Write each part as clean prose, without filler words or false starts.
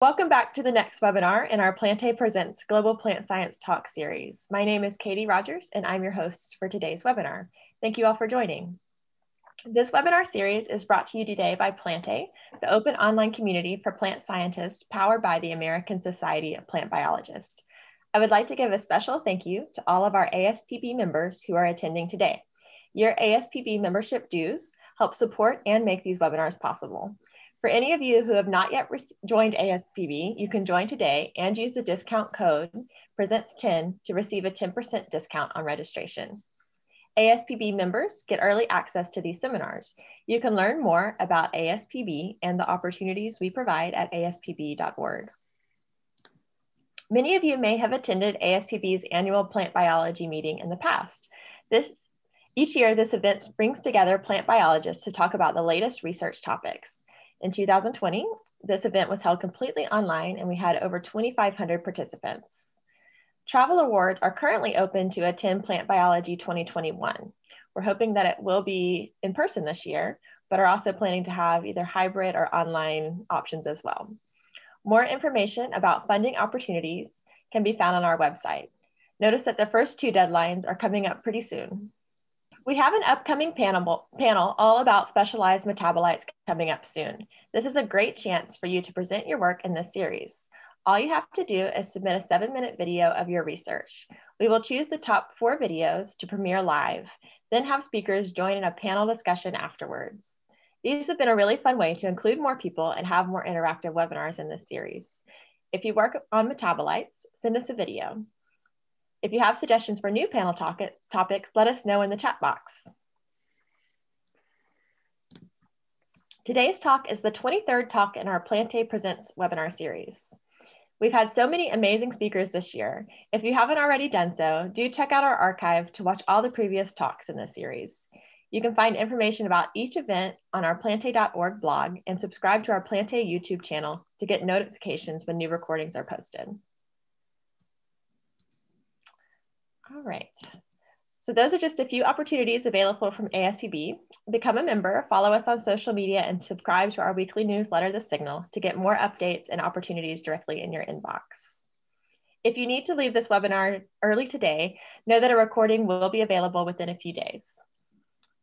Welcome back to the next webinar in our Plantae Presents Global Plant Science Talk series. My name is Katie Rogers, and I'm your host for today's webinar. Thank you all for joining. This webinar series is brought to you today by Plantae, the open online community for plant scientists powered by the American Society of Plant Biologists. I would like to give a special thank you to all of our ASPB members who are attending today. Your ASPB membership dues help support and make these webinars possible. For any of you who have not yet joined ASPB, you can join today and use the discount code PRESENTS10 to receive a 10% discount on registration. ASPB members get early access to these seminars. You can learn more about ASPB and the opportunities we provide at aspb.org. Many of you may have attended ASPB's annual plant biology meeting in the past. Each year, this event brings together plant biologists to talk about the latest research topics. In 2020, this event was held completely online and we had over 2,500 participants. Travel awards are currently open to attend Plant Biology 2021. We're hoping that it will be in person this year, but are also planning to have either hybrid or online options as well. More information about funding opportunities can be found on our website. Notice that the first two deadlines are coming up pretty soon. We have an upcoming panel all about specialized metabolites coming up soon. This is a great chance for you to present your work in this series. All you have to do is submit a 7-minute video of your research. We will choose the top 4 videos to premiere live, then have speakers join in a panel discussion afterwards. These have been a really fun way to include more people and have more interactive webinars in this series. If you work on metabolites, send us a video. If you have suggestions for new panel topics, let us know in the chat box. Today's talk is the 23rd talk in our Plantae Presents webinar series. We've had so many amazing speakers this year. If you haven't already done so, do check out our archive to watch all the previous talks in this series. You can find information about each event on our plantae.org blog and subscribe to our Plantae YouTube channel to get notifications when new recordings are posted. All right, so those are just a few opportunities available from ASPB. Become a member, follow us on social media, and subscribe to our weekly newsletter, The Signal, to get more updates and opportunities directly in your inbox. If you need to leave this webinar early today, know that a recording will be available within a few days.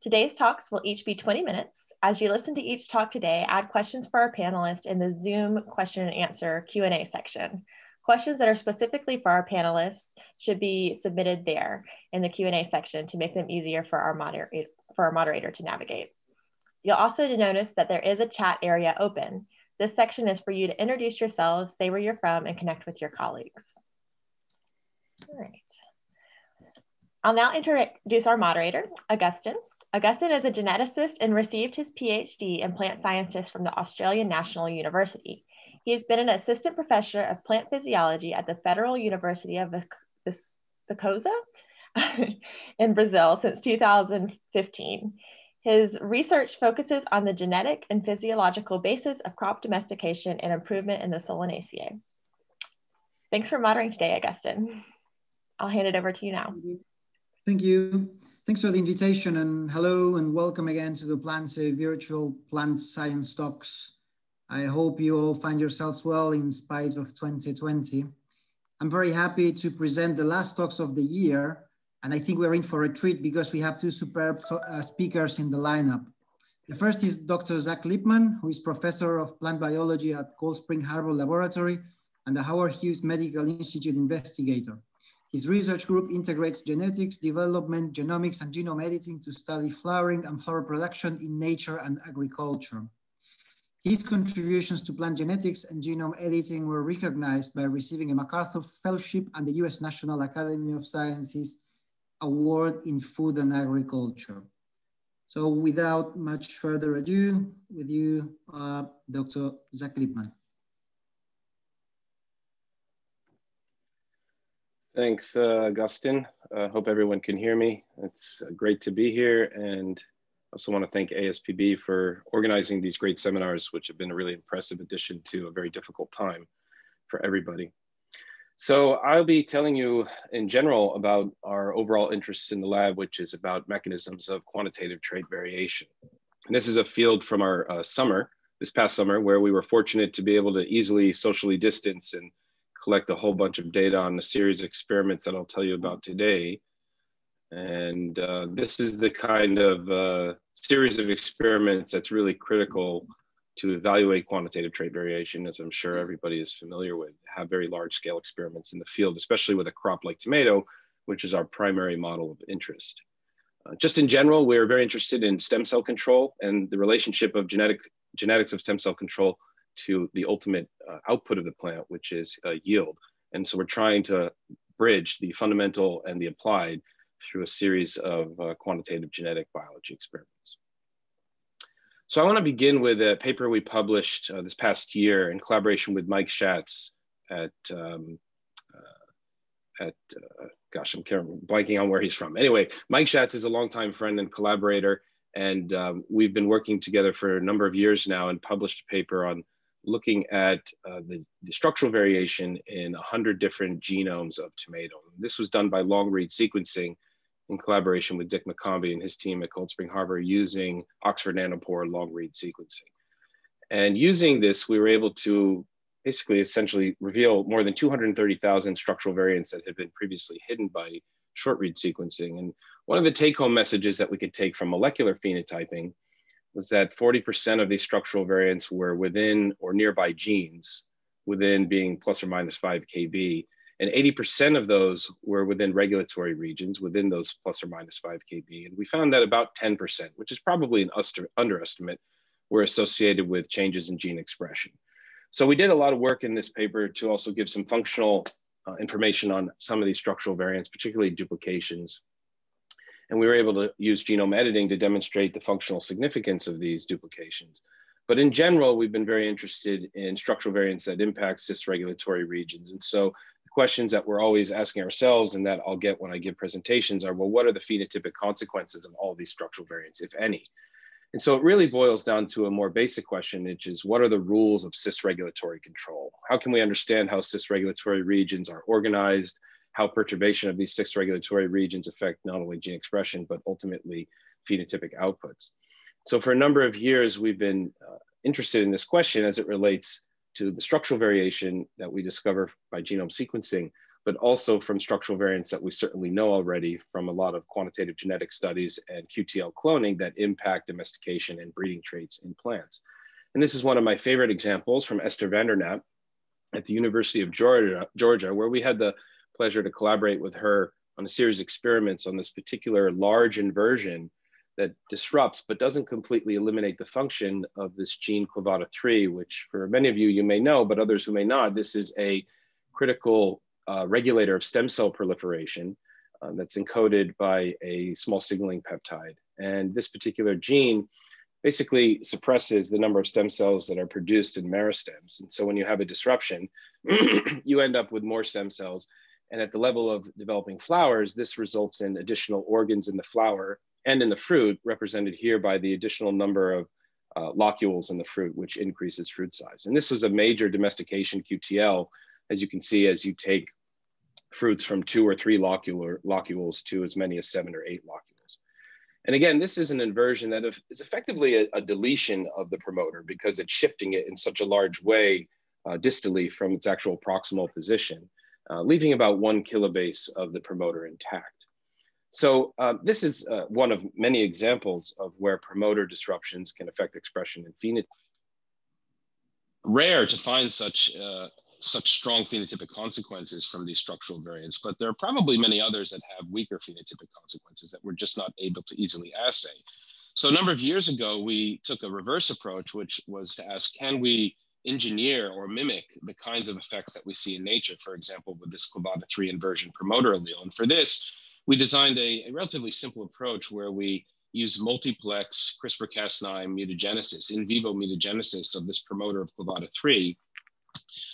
Today's talks will each be 20 minutes. As you listen to each talk today, add questions for our panelists in the Zoom question and answer Q&A section. Questions that are specifically for our panelists should be submitted there in the Q&A section to make them easier for our moderator to navigate. You'll also notice that there is a chat area open. This section is for you to introduce yourselves, say where you're from, and connect with your colleagues. All right. I'll now introduce our moderator, Augustin. Augustin is a geneticist and received his PhD in plant sciences from the Australian National University. He has been an assistant professor of plant physiology at the Federal University of Viçosa in Brazil since 2015. His research focuses on the genetic and physiological basis of crop domestication and improvement in the Solanaceae. Thanks for moderating today, Augustin. I'll hand it over to you now. Thank you. Thanks for the invitation, and hello and welcome again to the Plantae virtual plant science talks. I hope you all find yourselves well in spite of 2020. I'm very happy to present the last talks of the year, and I think we're in for a treat because we have two superb speakers in the lineup. The first is Dr. Zach Lippman, who is professor of plant biology at Cold Spring Harbor Laboratory and the Howard Hughes Medical Institute Investigator. His research group integrates genetics, development, genomics, and genome editing to study flowering and flower production in nature and agriculture. His contributions to plant genetics and genome editing were recognized by receiving a MacArthur Fellowship and the US National Academy of Sciences Award in Food and Agriculture. So without much further ado, with you, Dr. Zach Lippman. Thanks, Augustin. Hope everyone can hear me. It's great to be here, and also want to thank ASPB for organizing these great seminars, which have been a really impressive addition to a very difficult time for everybody. So I'll be telling you in general about our overall interests in the lab, which is about mechanisms of quantitative trait variation. And this is a field from our summer this past summer, where we were fortunate to be able to easily socially distance and collect a whole bunch of data on a series of experiments that I'll tell you about today. And this is the kind of series of experiments that's really critical to evaluate quantitative trait variation, as I'm sure everybody is familiar with, have very large scale experiments in the field, especially with a crop like tomato, which is our primary model of interest. Just in general, we're very interested in stem cell control and the relationship of genetics of stem cell control to the ultimate output of the plant, which is yield. And so we're trying to bridge the fundamental and the applied through a series of quantitative genetic biology experiments. So I want to begin with a paper we published this past year in collaboration with Mike Schatz at gosh, I'm blanking on where he's from. Anyway, Mike Schatz is a longtime friend and collaborator, and we've been working together for a number of years now and published a paper on looking at the structural variation in 100 different genomes of tomato. This was done by long-read sequencing in collaboration with Dick McCombie and his team at Cold Spring Harbor using Oxford Nanopore long-read sequencing. And using this, we were able to basically essentially reveal more than 230,000 structural variants that had been previously hidden by short-read sequencing. And one of the take-home messages that we could take from molecular phenotyping was that 40% of these structural variants were within or nearby genes, within being plus or minus 5 kb, and 80% of those were within regulatory regions, within those plus or minus 5 kb. And we found that about 10%, which is probably an underestimate, were associated with changes in gene expression. So we did a lot of work in this paper to also give some functional information on some of these structural variants, particularly duplications. And we were able to use genome editing to demonstrate the functional significance of these duplications. But in general, we've been very interested in structural variants that impact cis-regulatory regions. And so the questions that we're always asking ourselves, and that I'll get when I give presentations, are, well, what are the phenotypic consequences of all these structural variants, if any? And so it really boils down to a more basic question, which is, what are the rules of cis-regulatory control? How can we understand how cis-regulatory regions are organized, how perturbation of these cis-regulatory regions affect not only gene expression, but ultimately phenotypic outputs? So for a number of years, we've been interested in this question as it relates to the structural variation that we discover by genome sequencing, but also from structural variants that we certainly know already from a lot of quantitative genetic studies and QTL cloning that impact domestication and breeding traits in plants. And this is one of my favorite examples from Esther Vandernap at the University of Georgia, where we had the pleasure to collaborate with her on a series of experiments on this particular large inversion that disrupts but doesn't completely eliminate the function of this gene clavata3, which for many of you, you may know, but others who may not, this is a critical regulator of stem cell proliferation that's encoded by a small signaling peptide. And this particular gene basically suppresses the number of stem cells that are produced in meristems. And so when you have a disruption, you end up with more stem cells. And at the level of developing flowers, this results in additional organs in the flower and in the fruit, represented here by the additional number of locules in the fruit, which increases fruit size. And this was a major domestication QTL, as you can see, as you take fruits from 2 or 3 locules to as many as 7 or 8 locules. And again, this is an inversion that is effectively a deletion of the promoter because it's shifting it in such a large way distally from its actual proximal position, leaving about 1 kilobase of the promoter intact. So this is one of many examples of where promoter disruptions can affect expression and phenotype. Rare to find such strong phenotypic consequences from these structural variants, but there are probably many others that have weaker phenotypic consequences that we're just not able to easily assay. So a number of years ago, we took a reverse approach, which was to ask, can we engineer or mimic the kinds of effects that we see in nature, for example, with this clavata3 inversion promoter allele? And for this, we designed a relatively simple approach where we use multiplex CRISPR-Cas9 mutagenesis, in vivo mutagenesis of this promoter of clavata3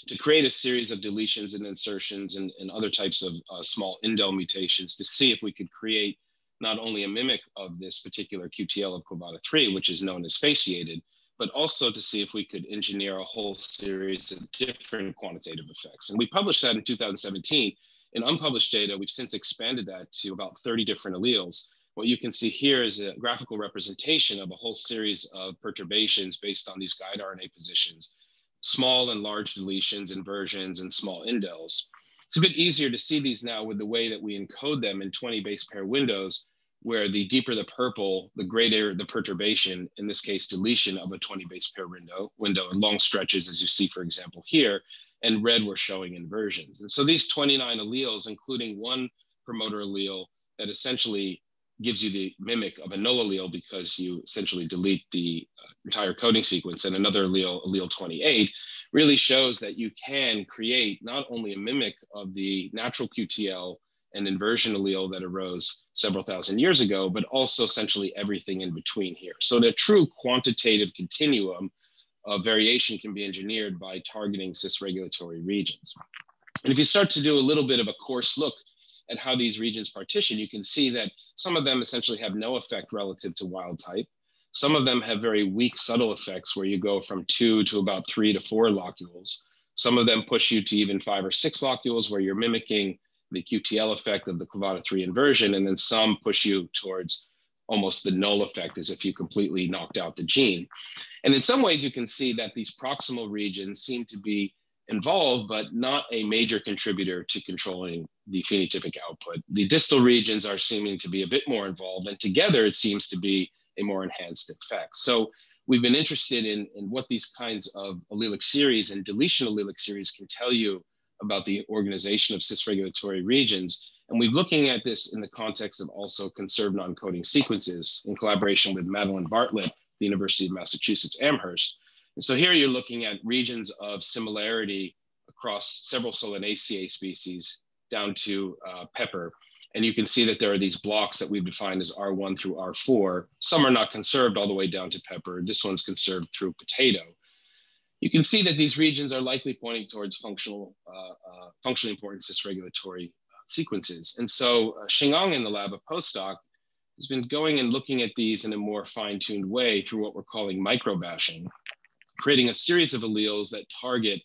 to create a series of deletions and insertions and other types of small indel mutations to see if we could create not only a mimic of this particular QTL of clavata3, which is known as fasciated, but also to see if we could engineer a whole series of different quantitative effects. And we published that in 2017. In unpublished data, we've since expanded that to about 30 different alleles. What you can see here is a graphical representation of a whole series of perturbations based on these guide RNA positions, small and large deletions, inversions, and small indels. It's a bit easier to see these now with the way that we encode them in 20 base pair windows, where the deeper the purple, the greater the perturbation, in this case, deletion of a 20 base pair window in long stretches, as you see, for example, here, and red we're showing inversions. And so these 29 alleles, including one promoter allele that essentially gives you the mimic of a null allele because you essentially delete the entire coding sequence, and another allele, allele 28, really shows that you can create not only a mimic of the natural QTL and inversion allele that arose several thousand years ago, but also essentially everything in between here. So the true quantitative continuum of variation can be engineered by targeting cis-regulatory regions. And if you start to do a little bit of a coarse look at how these regions partition, you can see that some of them essentially have no effect relative to wild type. Some of them have very weak subtle effects where you go from 2 to about 3 to 4 locules. Some of them push you to even 5 or 6 locules where you're mimicking the QTL effect of the clavata 3 inversion, and then some push you towards almost the null effect as if you completely knocked out the gene. And in some ways you can see that these proximal regions seem to be involved, but not a major contributor to controlling the phenotypic output. The distal regions are seeming to be a bit more involved, and together it seems to be a more enhanced effect. So we've been interested in what these kinds of allelic series and deletion allelic series can tell you about the organization of cis-regulatory regions. And we're looking at this in the context of also conserved non-coding sequences in collaboration with Madeline Bartlett, the University of Massachusetts Amherst. And so here you're looking at regions of similarity across several Solanaceae species down to pepper. And you can see that there are these blocks that we've defined as R1 through R4. Some are not conserved all the way down to pepper. This one's conserved through potato. You can see that these regions are likely pointing towards functionally important cis-regulatory sequences. And so Xingang in the lab, a postdoc, has been going and looking at these in a more fine-tuned way through what we're calling microbashing, creating a series of alleles that target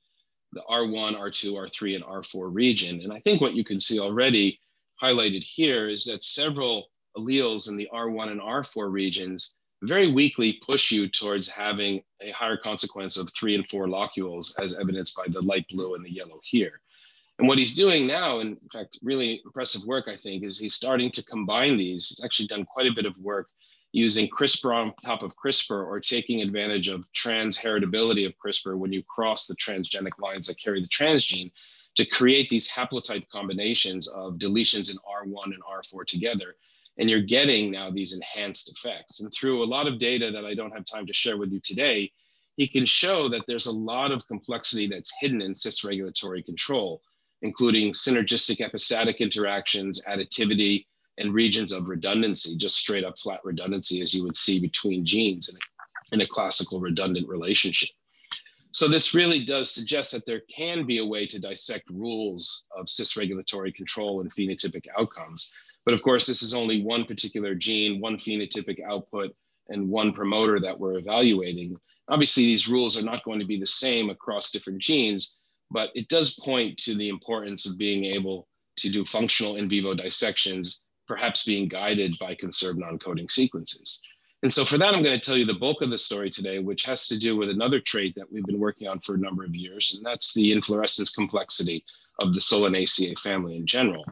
the R1, R2, R3, and R4 region. And I think what you can see already highlighted here is that several alleles in the R1 and R4 regions very weakly push you towards having a higher consequence of 3 and 4 locules, as evidenced by the light blue and the yellow here. And what he's doing now, in fact, really impressive work, I think, is he's starting to combine these. He's actually done quite a bit of work using CRISPR on top of CRISPR, or taking advantage of transheritability of CRISPR when you cross the transgenic lines that carry the transgene to create these haplotype combinations of deletions in R1 and R4 together. And you're getting now these enhanced effects. And through a lot of data that I don't have time to share with you today, he can show that there's a lot of complexity that's hidden in cis-regulatory control, including synergistic epistatic interactions, additivity, and regions of redundancy, just straight up flat redundancy, as you would see between genes in a classical redundant relationship. So this really does suggest that there can be a way to dissect rules of cis-regulatory control and phenotypic outcomes. But of course, this is only one particular gene, one phenotypic output, and one promoter that we're evaluating. Obviously, these rules are not going to be the same across different genes, but it does point to the importance of being able to do functional in vivo dissections, perhaps being guided by conserved non-coding sequences. And so for that, I'm going to tell you the bulk of the story today, which has to do with another trait that we've been working on for a number of years, and that's the inflorescence complexity of the Solanaceae family in general.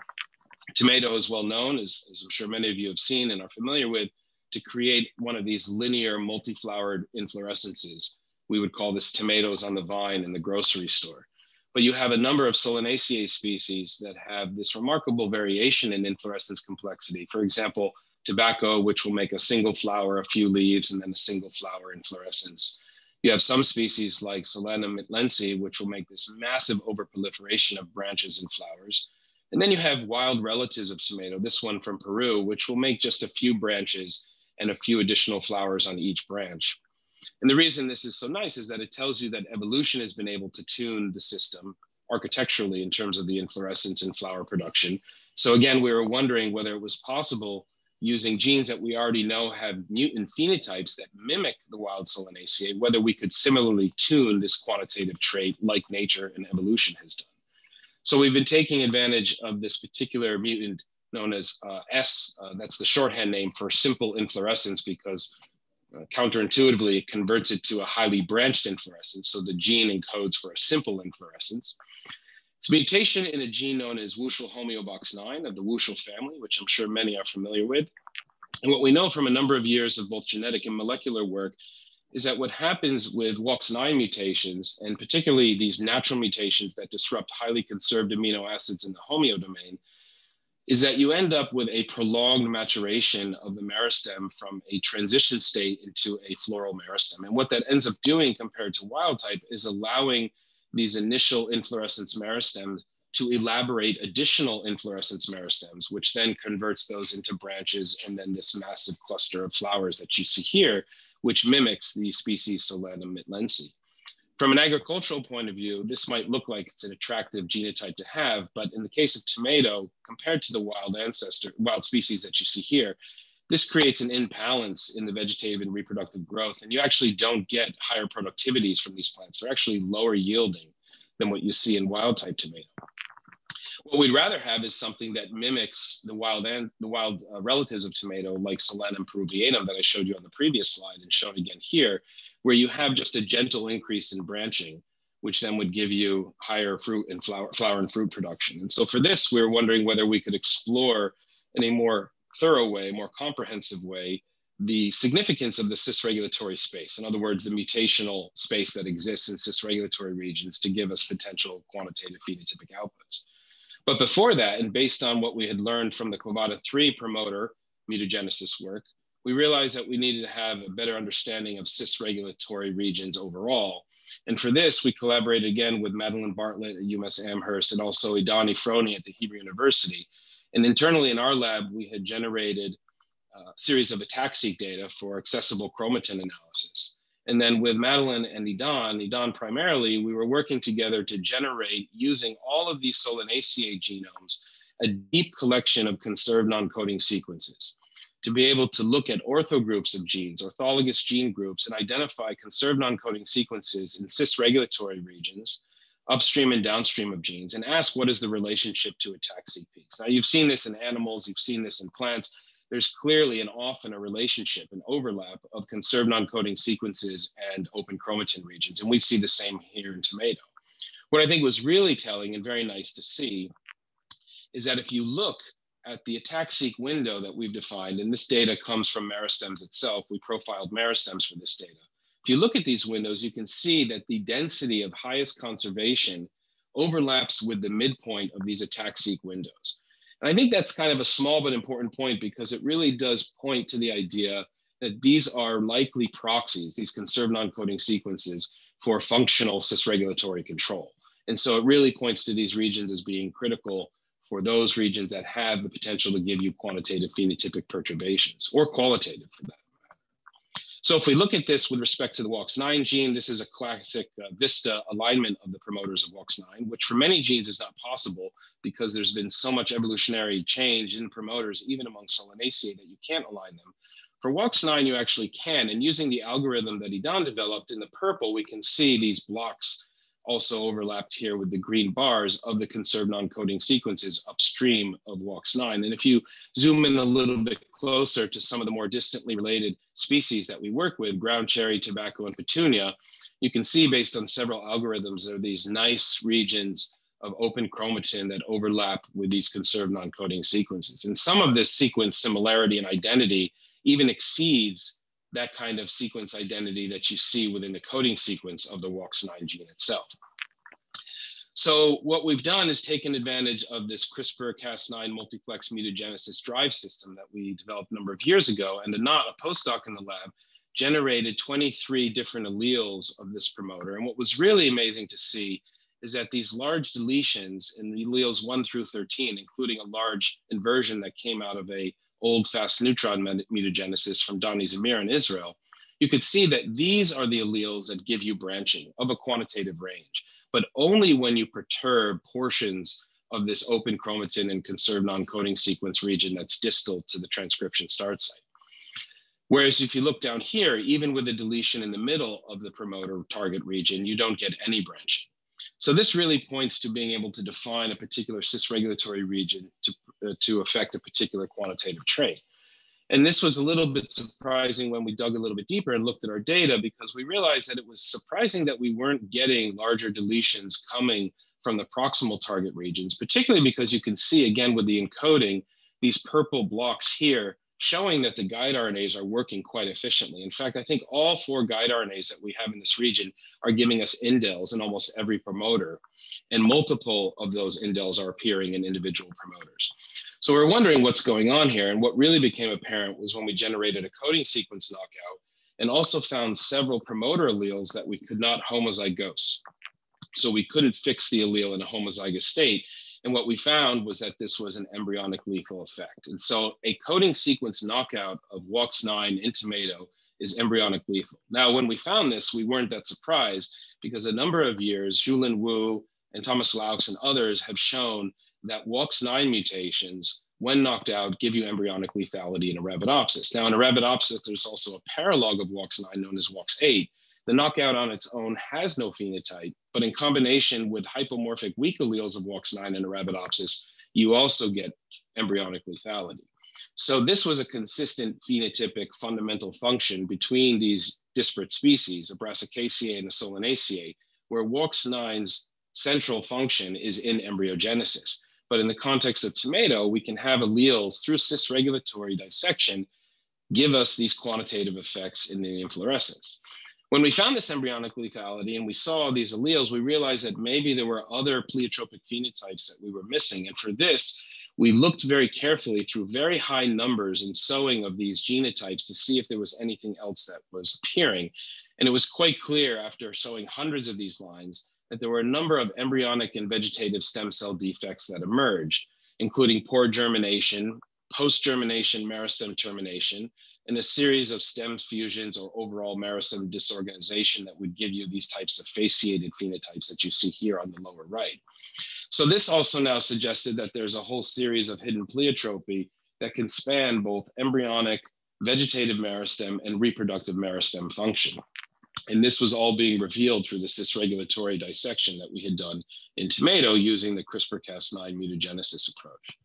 Tomato is well known, as I'm sure many of you have seen and are familiar with, to create one of these linear multi-flowered inflorescences. We would call this tomatoes on the vine in the grocery store. But you have a number of Solanaceae species that have this remarkable variation in inflorescence complexity. For example, tobacco, which will make a single flower, a few leaves, and then a single flower inflorescence. You have some species like Solanaceae, which will make this massive overproliferation of branches and flowers. And then you have wild relatives of tomato, this one from Peru, which will make just a few branches and a few additional flowers on each branch. And the reason this is so nice is that it tells you that evolution has been able to tune the system architecturally in terms of the inflorescence and flower production. So again, we were wondering whether it was possible, using genes that we already know have mutant phenotypes that mimic the wild Solanaceae, whether we could similarly tune this quantitative trait like nature and evolution has done. So we've been taking advantage of this particular mutant known as S. That's the shorthand name for simple inflorescence, because counterintuitively, it converts it to a highly branched inflorescence. So the gene encodes for a simple inflorescence. It's a mutation in a gene known as Wuschel homeobox9 of the Wuschel family, which I'm sure many are familiar with. And what we know from a number of years of both genetic and molecular work is that what happens with WOX9 mutations, and particularly these natural mutations that disrupt highly conserved amino acids in the homeodomain, is that you end up with a prolonged maturation of the meristem from a transition state into a floral meristem. And what that ends up doing compared to wild type is allowing these initial inflorescence meristems to elaborate additional inflorescence meristems, which then converts those into branches and then this massive cluster of flowers that you see here, which mimics the species Solanum mitlensi. From an agricultural point of view, this might look like it's an attractive genotype to have, but in the case of tomato, compared to the wild species that you see here, this creates an imbalance in the vegetative and reproductive growth, and you actually don't get higher productivities from these plants. They're actually lower yielding than what you see in wild type tomato. What we'd rather have is something that mimics the wild relatives of tomato, like Solanum peruvianum that I showed you on the previous slide and shown again here, where you have just a gentle increase in branching, which then would give you higher fruit and flower and fruit production. And so for this, we're wondering whether we could explore in a more thorough way, more comprehensive way, the significance of the cis-regulatory space. In other words, the mutational space that exists in cis-regulatory regions to give us potential quantitative phenotypic outputs. But before that, and based on what we had learned from the clavata3 promoter mutagenesis work, we realized that we needed to have a better understanding of cis-regulatory regions overall. And for this, we collaborated again with Madeline Bartlett at UMass Amherst and also Idani Froni at the Hebrew University. And internally in our lab, we had generated a series of ATAC-seq data for accessible chromatin analysis. And then with Madeline and Idan primarily, we were working together to generate, using all of these Solanaceae genomes, a deep collection of conserved non-coding sequences to be able to look at orthogroups of genes, orthologous gene groups, and identify conserved non-coding sequences in cis-regulatory regions, upstream and downstream of genes, and ask what is the relationship to ATAC-seq peaks. Now, you've seen this in animals, you've seen this in plants. There's clearly and often a relationship, an overlap of conserved non-coding sequences and open chromatin regions. And we see the same here in tomato. What I think was really telling and very nice to see is that if you look at the ATAC-seq window that we've defined, and this data comes from meristems itself, we profiled meristems for this data. If you look at these windows, you can see that the density of highest conservation overlaps with the midpoint of these ATAC-seq windows. And I think that's kind of a small but important point, because it really does point to the idea that these are likely proxies, these conserved non-coding sequences, for functional cis-regulatory control. And so it really points to these regions as being critical for those regions that have the potential to give you quantitative phenotypic perturbations, or qualitative for that matter. So if we look at this with respect to the WOX9 gene, this is a classic VISTA alignment of the promoters of WOX9, which for many genes is not possible because there's been so much evolutionary change in promoters, even among Solanaceae, that you can't align them. For WOX9, you actually can, and using the algorithm that Idan developed in the purple, we can see these blocks also overlapped here with the green bars of the conserved non-coding sequences upstream of WOX9. And if you zoom in a little bit closer to some of the more distantly related species that we work with, ground cherry, tobacco, and petunia, you can see based on several algorithms, there are these nice regions of open chromatin that overlap with these conserved non-coding sequences. And some of this sequence similarity and identity even exceeds that kind of sequence identity that you see within the coding sequence of the WOX9 gene itself. So what we've done is taken advantage of this CRISPR-Cas9 multiplex mutagenesis drive system that we developed a number of years ago, and a postdoc in the lab generated 23 different alleles of this promoter. And what was really amazing to see is that these large deletions in the alleles 1 through 13, including a large inversion that came out of a old fast neutron mutagenesis from Dani Zamir in Israel, you could see that these are the alleles that give you branching of a quantitative range, but only when you perturb portions of this open chromatin and conserved non-coding sequence region that's distal to the transcription start site. Whereas if you look down here, even with a deletion in the middle of the promoter target region, you don't get any branching. So this really points to being able to define a particular cis-regulatory region to affect a particular quantitative trait. And this was a little bit surprising when we dug a little bit deeper and looked at our data, because we realized that it was surprising that we weren't getting larger deletions coming from the proximal target regions, particularly because you can see, again, with the encoding, these purple blocks here showing that the guide RNAs are working quite efficiently. In fact, I think all 4 guide RNAs that we have in this region are giving us indels in almost every promoter, and multiple of those indels are appearing in individual promoters. So we're wondering what's going on here. And what really became apparent was when we generated a coding sequence knockout and also found several promoter alleles that we could not homozygose. So we couldn't fix the allele in a homozygous state. And what we found was that this was an embryonic lethal effect. And so a coding sequence knockout of WOX9 in tomato is embryonic lethal. Now, when we found this, we weren't that surprised, because a number of years, Julin Wu and Thomas Laux and others have shown that WOX9 mutations, when knocked out, give you embryonic lethality in Arabidopsis. Now, in Arabidopsis, there's also a paralog of WOX9 known as WOX8. The knockout on its own has no phenotype, but in combination with hypomorphic weak alleles of WOX9 and Arabidopsis, you also get embryonic lethality. So this was a consistent phenotypic fundamental function between these disparate species, a Brassicaceae and a Solanaceae, where WOX9's central function is in embryogenesis. But in the context of tomato, we can have alleles through cis-regulatory dissection give us these quantitative effects in the inflorescence. When we found this embryonic lethality and we saw these alleles, we realized that maybe there were other pleiotropic phenotypes that we were missing. And for this, we looked very carefully through very high numbers and sowing of these genotypes to see if there was anything else that was appearing. And it was quite clear after sowing hundreds of these lines that there were a number of embryonic and vegetative stem cell defects that emerged, including poor germination, post-germination meristem termination, and a series of stem fusions or overall meristem disorganization that would give you these types of fasciated phenotypes that you see here on the lower right. So this also now suggested that there's a whole series of hidden pleiotropy that can span both embryonic, vegetative meristem, and reproductive meristem function. And this was all being revealed through the cis-regulatory dissection that we had done in tomato using the CRISPR-Cas9 mutagenesis approach.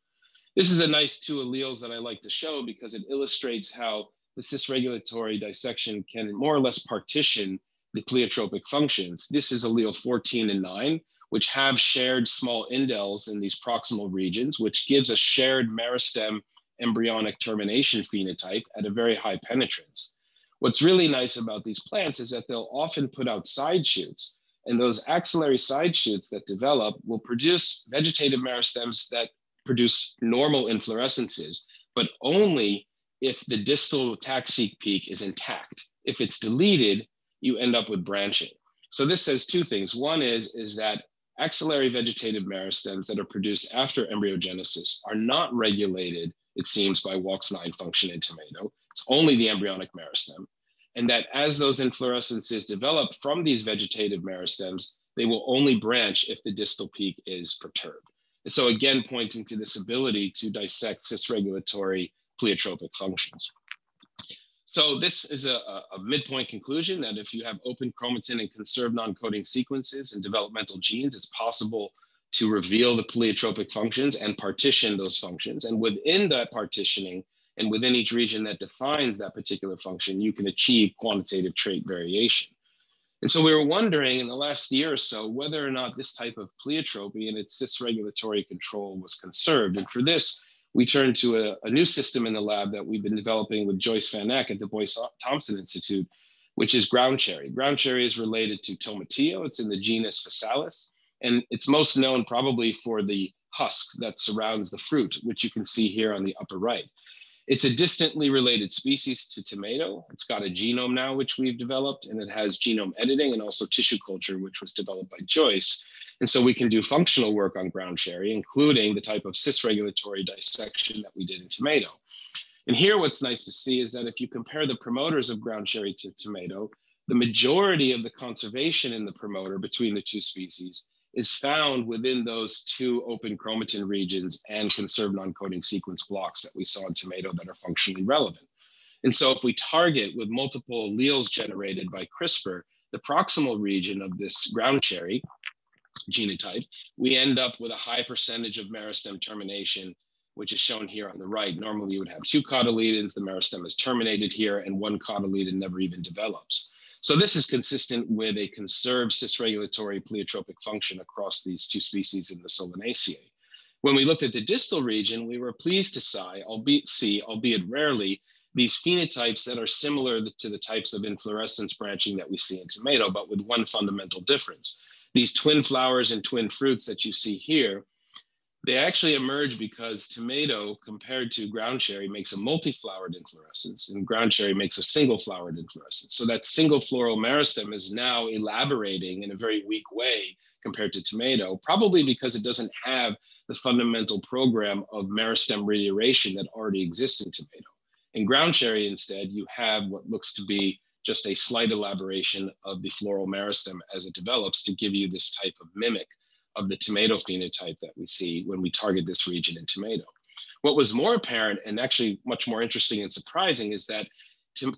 This is a nice 2 alleles that I like to show because it illustrates how the cis-regulatory dissection can more or less partition the pleiotropic functions. This is allele 14 and 9, which have shared small indels in these proximal regions, which gives a shared meristem embryonic termination phenotype at a very high penetrance. What's really nice about these plants is that they'll often put out side shoots, and those axillary side shoots that develop will produce vegetative meristems that produce normal inflorescences, but only if the distal taxi peak is intact. If it's deleted, you end up with branching. So this says 2 things. One is that axillary vegetative meristems that are produced after embryogenesis are not regulated, it seems, by WOX9 function in tomato. It's only the embryonic meristem. And that as those inflorescences develop from these vegetative meristems, they will only branch if the distal peak is perturbed. And so again, pointing to this ability to dissect cis-regulatory pleiotropic functions. So this is a midpoint conclusion that if you have open chromatin and conserved non-coding sequences and developmental genes, it's possible to reveal the pleiotropic functions and partition those functions. And within that partitioning and within each region that defines that particular function, you can achieve quantitative trait variation. And so we were wondering in the last year or so whether or not this type of pleiotropy and its cis-regulatory control was conserved. And for this, we turned to a new system in the lab that we've been developing with Joyce Van Eck at the Boyce Thompson Institute, which is ground cherry. Ground cherry is related to tomatillo. It's in the genus Physalis, and it's most known probably for the husk that surrounds the fruit, which you can see here on the upper right. It's a distantly related species to tomato. It's got a genome now, which we've developed, and it has genome editing and also tissue culture, which was developed by Joyce. And so we can do functional work on ground cherry, including the type of cis-regulatory dissection that we did in tomato. And here, what's nice to see is that if you compare the promoters of ground cherry to tomato, the majority of the conservation in the promoter between the 2 species is found within those 2 open chromatin regions and conserved non-coding sequence blocks that we saw in tomato that are functionally relevant. And so if we target with multiple alleles generated by CRISPR, the proximal region of this ground cherry genotype, we end up with a high percentage of meristem termination which is shown here on the right. Normally you would have 2 cotyledons, the meristeme is terminated here, and 1 cotyledon never even develops. So this is consistent with a conserved cis-regulatory pleiotropic function across these 2 species in the Solanaceae. When we looked at the distal region, we were pleased to see, albeit rarely, these phenotypes that are similar to the types of inflorescence branching that we see in tomato, but with one fundamental difference. These twin flowers and twin fruits that you see here, they actually emerge because tomato, compared to ground cherry, makes a multi-flowered inflorescence, and ground cherry makes a single-flowered inflorescence. So that single floral meristeme is now elaborating in a very weak way compared to tomato, probably because it doesn't have the fundamental program of meristeme radiation that already exists in tomato. In ground cherry, instead, you have what looks to be just a slight elaboration of the floral meristeme as it develops to give you this type of mimic of the tomato phenotype that we see when we target this region in tomato. What was more apparent and actually much more interesting and surprising is that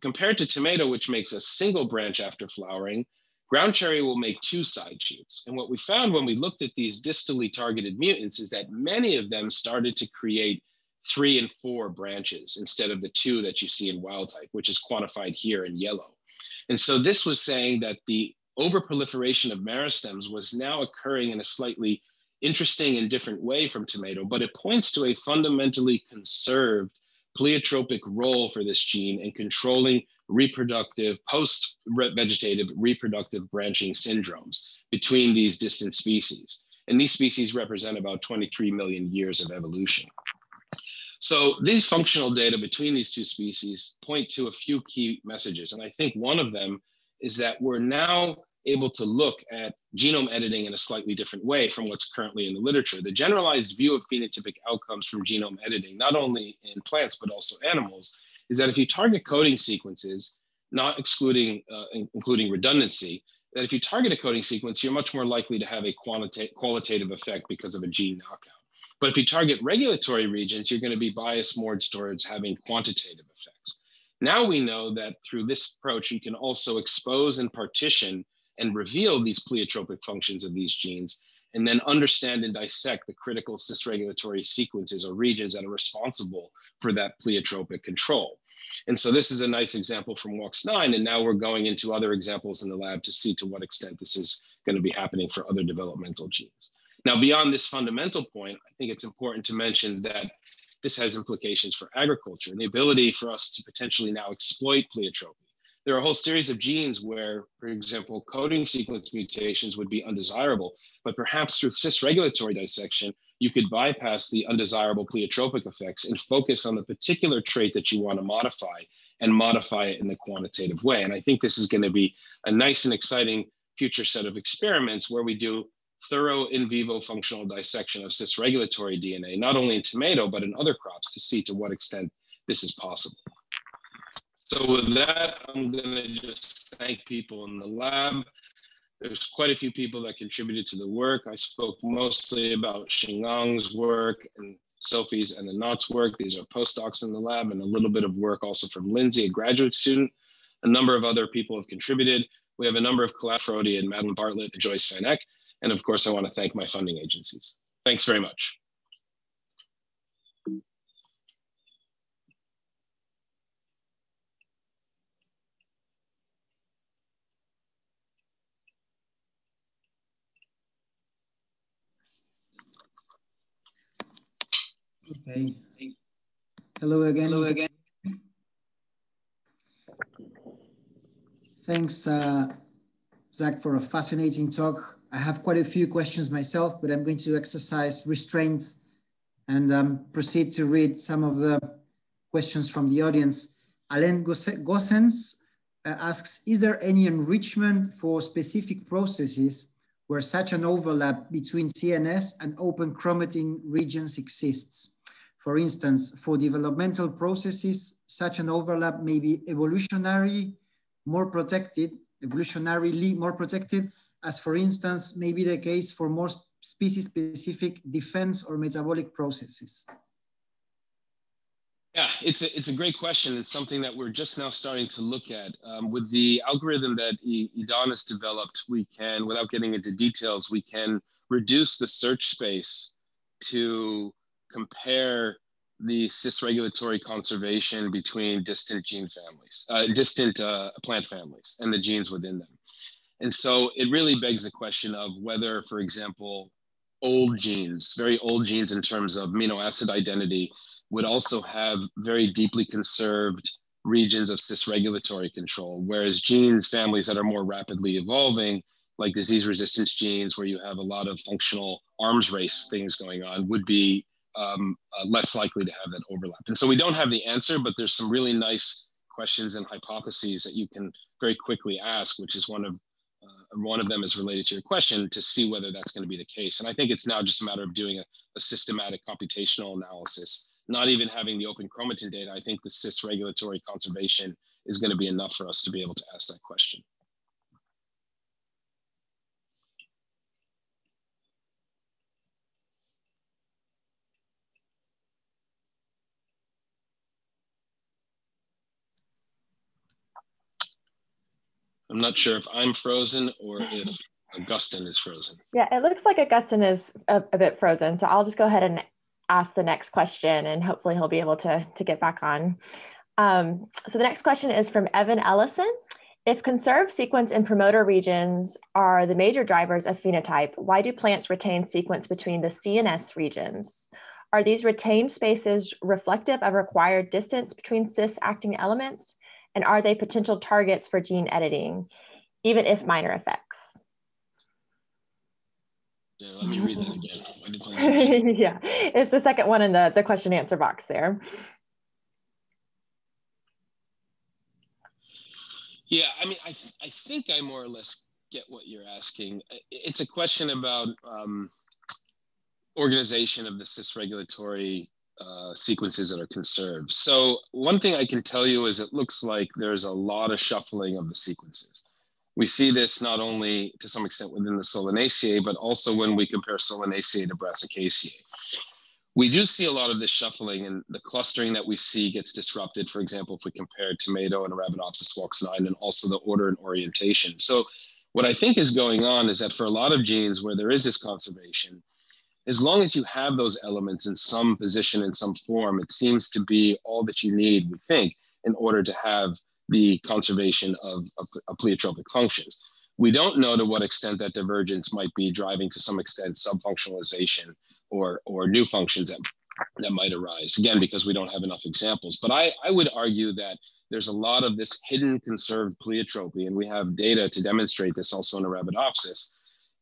compared to tomato, which makes a single branch after flowering, ground cherry will make 2 side shoots. And what we found when we looked at these distally targeted mutants is that many of them started to create 3 and 4 branches instead of the 2 that you see in wild type, which is quantified here in yellow. And so this was saying that the overproliferation of meristems was now occurring in a slightly interesting and different way from tomato, but it points to a fundamentally conserved pleiotropic role for this gene in controlling reproductive, post-vegetative reproductive branching syndromes between these distant species. And these species represent about 23 million years of evolution. So these functional data between these 2 species point to a few key messages. And I think one of them is that we're now able to look at genome editing in a slightly different way from what's currently in the literature. The generalized view of phenotypic outcomes from genome editing, not only in plants, but also animals, is that if you target coding sequences, not including redundancy, that if you target a coding sequence, you're much more likely to have a qualitative effect because of a gene knockout. But if you target regulatory regions, you're going to be biased more towards having quantitative effects. Now we know that through this approach, you can also expose and partition and reveal these pleiotropic functions of these genes, and then understand and dissect the critical cis-regulatory sequences or regions that are responsible for that pleiotropic control. And so this is a nice example from WOX9, and now we're going into other examples in the lab to see to what extent this is going to be happening for other developmental genes. Now, beyond this fundamental point, I think it's important to mention that this has implications for agriculture and the ability for us to potentially now exploit pleiotropy. There are a whole series of genes where, for example, coding sequence mutations would be undesirable, but perhaps through cis-regulatory dissection, you could bypass the undesirable pleiotropic effects and focus on the particular trait that you want to modify and modify it in a quantitative way. And I think this is going to be a nice and exciting future set of experiments where we do thorough in vivo functional dissection of cis-regulatory DNA, not only in tomato, but in other crops to see to what extent this is possible. So with that, I'm gonna just thank people in the lab. There's quite a few people that contributed to the work. I spoke mostly about Xingang's work and Sophie's and Anat's work. These are postdocs in the lab, and a little bit of work also from Lindsay, a graduate student. A number of other people have contributed. We have a number of collaborators and Madeline Bartlett and Joyce Van Eck. And of course, I want to thank my funding agencies. Thanks very much. Okay. Hello again. Hello again. Thanks, Zach, for a fascinating talk. I have quite a few questions myself, but I'm going to exercise restraint and proceed to read some of the questions from the audience. Alain Gossens asks, is there any enrichment for specific processes where such an overlap between CNS and open chromatin regions exists? For instance, for developmental processes, such an overlap may be evolutionarily more protected, as for instance, may be the case for more species-specific defense or metabolic processes. Yeah, it's a great question. It's something that we're just now starting to look at. With the algorithm that Idan has developed, we can, without getting into details, we can reduce the search space to compare the cis-regulatory conservation between distant gene families, distant plant families and the genes within them. And so it really begs the question of whether, for example, old genes, very old genes in terms of amino acid identity, would also have very deeply conserved regions of cis-regulatory control, whereas genes, families that are more rapidly evolving, like disease resistance genes, where you have a lot of functional arms race things going on, would be less likely to have that overlap. And so we don't have the answer, but there's some really nice questions and hypotheses that you can very quickly ask, which is one of them is related to your question, to see whether that's going to be the case. And I think it's now just a matter of doing a systematic computational analysis, not even having the open chromatin data. I think the cis-regulatory conservation is going to be enough for us to be able to ask that question. I'm not sure if I'm frozen or if Augustine is frozen. Yeah, it looks like Augustine is a bit frozen. So I'll just go ahead and ask the next question and hopefully he'll be able to get back on. So the next question is from Evan Ellison. If conserved sequence and promoter regions are the major drivers of phenotype, why do plants retain sequence between the C and S regions? Are these retained spaces reflective of required distance between cis-acting elements? And are they potential targets for gene editing, even if minor effects? Yeah, let me read that again. Yeah, it's the second one in the question answer box there. Yeah, I mean, I think I more or less get what you're asking. It's a question about organization of the cis-regulatory sequences that are conserved. So one thing I can tell you is it looks like there's a lot of shuffling of the sequences. We see this not only to some extent within the Solanaceae, but also when we compare Solanaceae to Brassicaceae. We do see a lot of this shuffling, and the clustering that we see gets disrupted, for example, if we compare tomato and Arabidopsis walksnii, and also the order and orientation. So what I think is going on is that for a lot of genes where there is this conservation, as long as you have those elements in some position, in some form, it seems to be all that you need, we think, in order to have the conservation of pleiotropic functions. We don't know to what extent that divergence might be driving to some extent subfunctionalization or new functions that might arise, again, because we don't have enough examples. But I would argue that there's a lot of this hidden conserved pleiotropy, and we have data to demonstrate this also in Arabidopsis.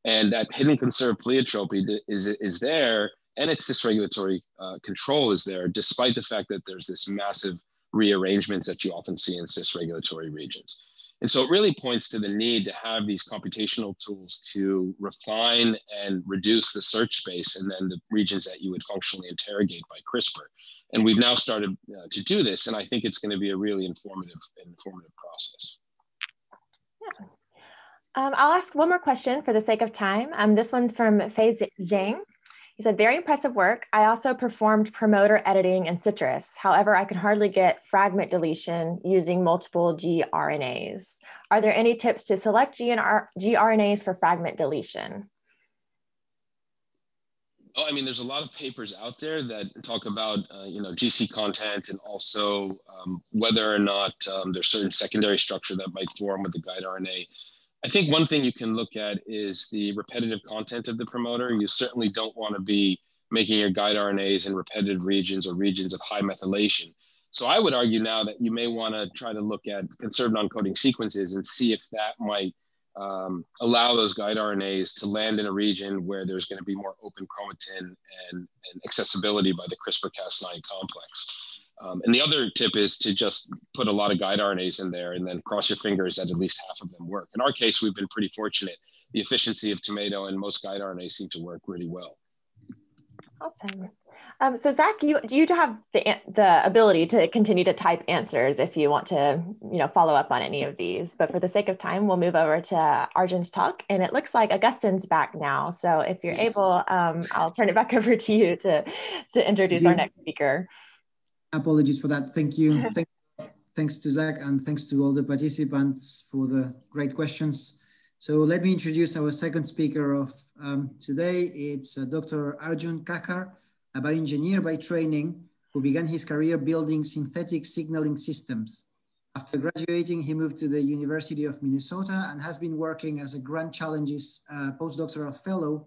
And that hidden conserved pleiotropy is there, and its cis-regulatory control is there, despite the fact that there's this massive rearrangements that you often see in cis-regulatory regions. And so it really points to the need to have these computational tools to refine and reduce the search space and then the regions that you would functionally interrogate by CRISPR. And we've now started to do this, and I think it's going to be a really informative process. Yeah. I'll ask one more question for the sake of time. This one's from Fei Zhang. He said, very impressive work. I also performed promoter editing in citrus. However, I could hardly get fragment deletion using multiple gRNAs. Are there any tips to select gRNAs for fragment deletion? Oh, I mean, there's a lot of papers out there that talk about, GC content and also whether or not there's certain secondary structure that might form with the guide RNA. I think one thing you can look at is the repetitive content of the promoter. You certainly don't want to be making your guide RNAs in repetitive regions or regions of high methylation. So I would argue now that you may want to try to look at conserved non-coding sequences and see if that might allow those guide RNAs to land in a region where there's going to be more open chromatin and accessibility by the CRISPR-Cas9 complex. And the other tip is to just put a lot of guide RNAs in there and then cross your fingers that at least half of them work. In our case, we've been pretty fortunate. The efficiency of tomato and most guide RNAs seem to work really well. Awesome. So Zach, do you have the ability to continue to type answers if you want to, follow up on any of these? But for the sake of time, we'll move over to Arjun's talk, and it looks like Augustine's back now. So if you're able, I'll turn it back over to you to introduce our next speaker. Apologies for that. Thank you. Thanks to Zach, and thanks to all the participants for the great questions. So let me introduce our second speaker of today. It's Dr. Arjun Khakhar, a bioengineer by training who began his career building synthetic signaling systems. After graduating, he moved to the University of Minnesota and has been working as a Grand Challenges postdoctoral fellow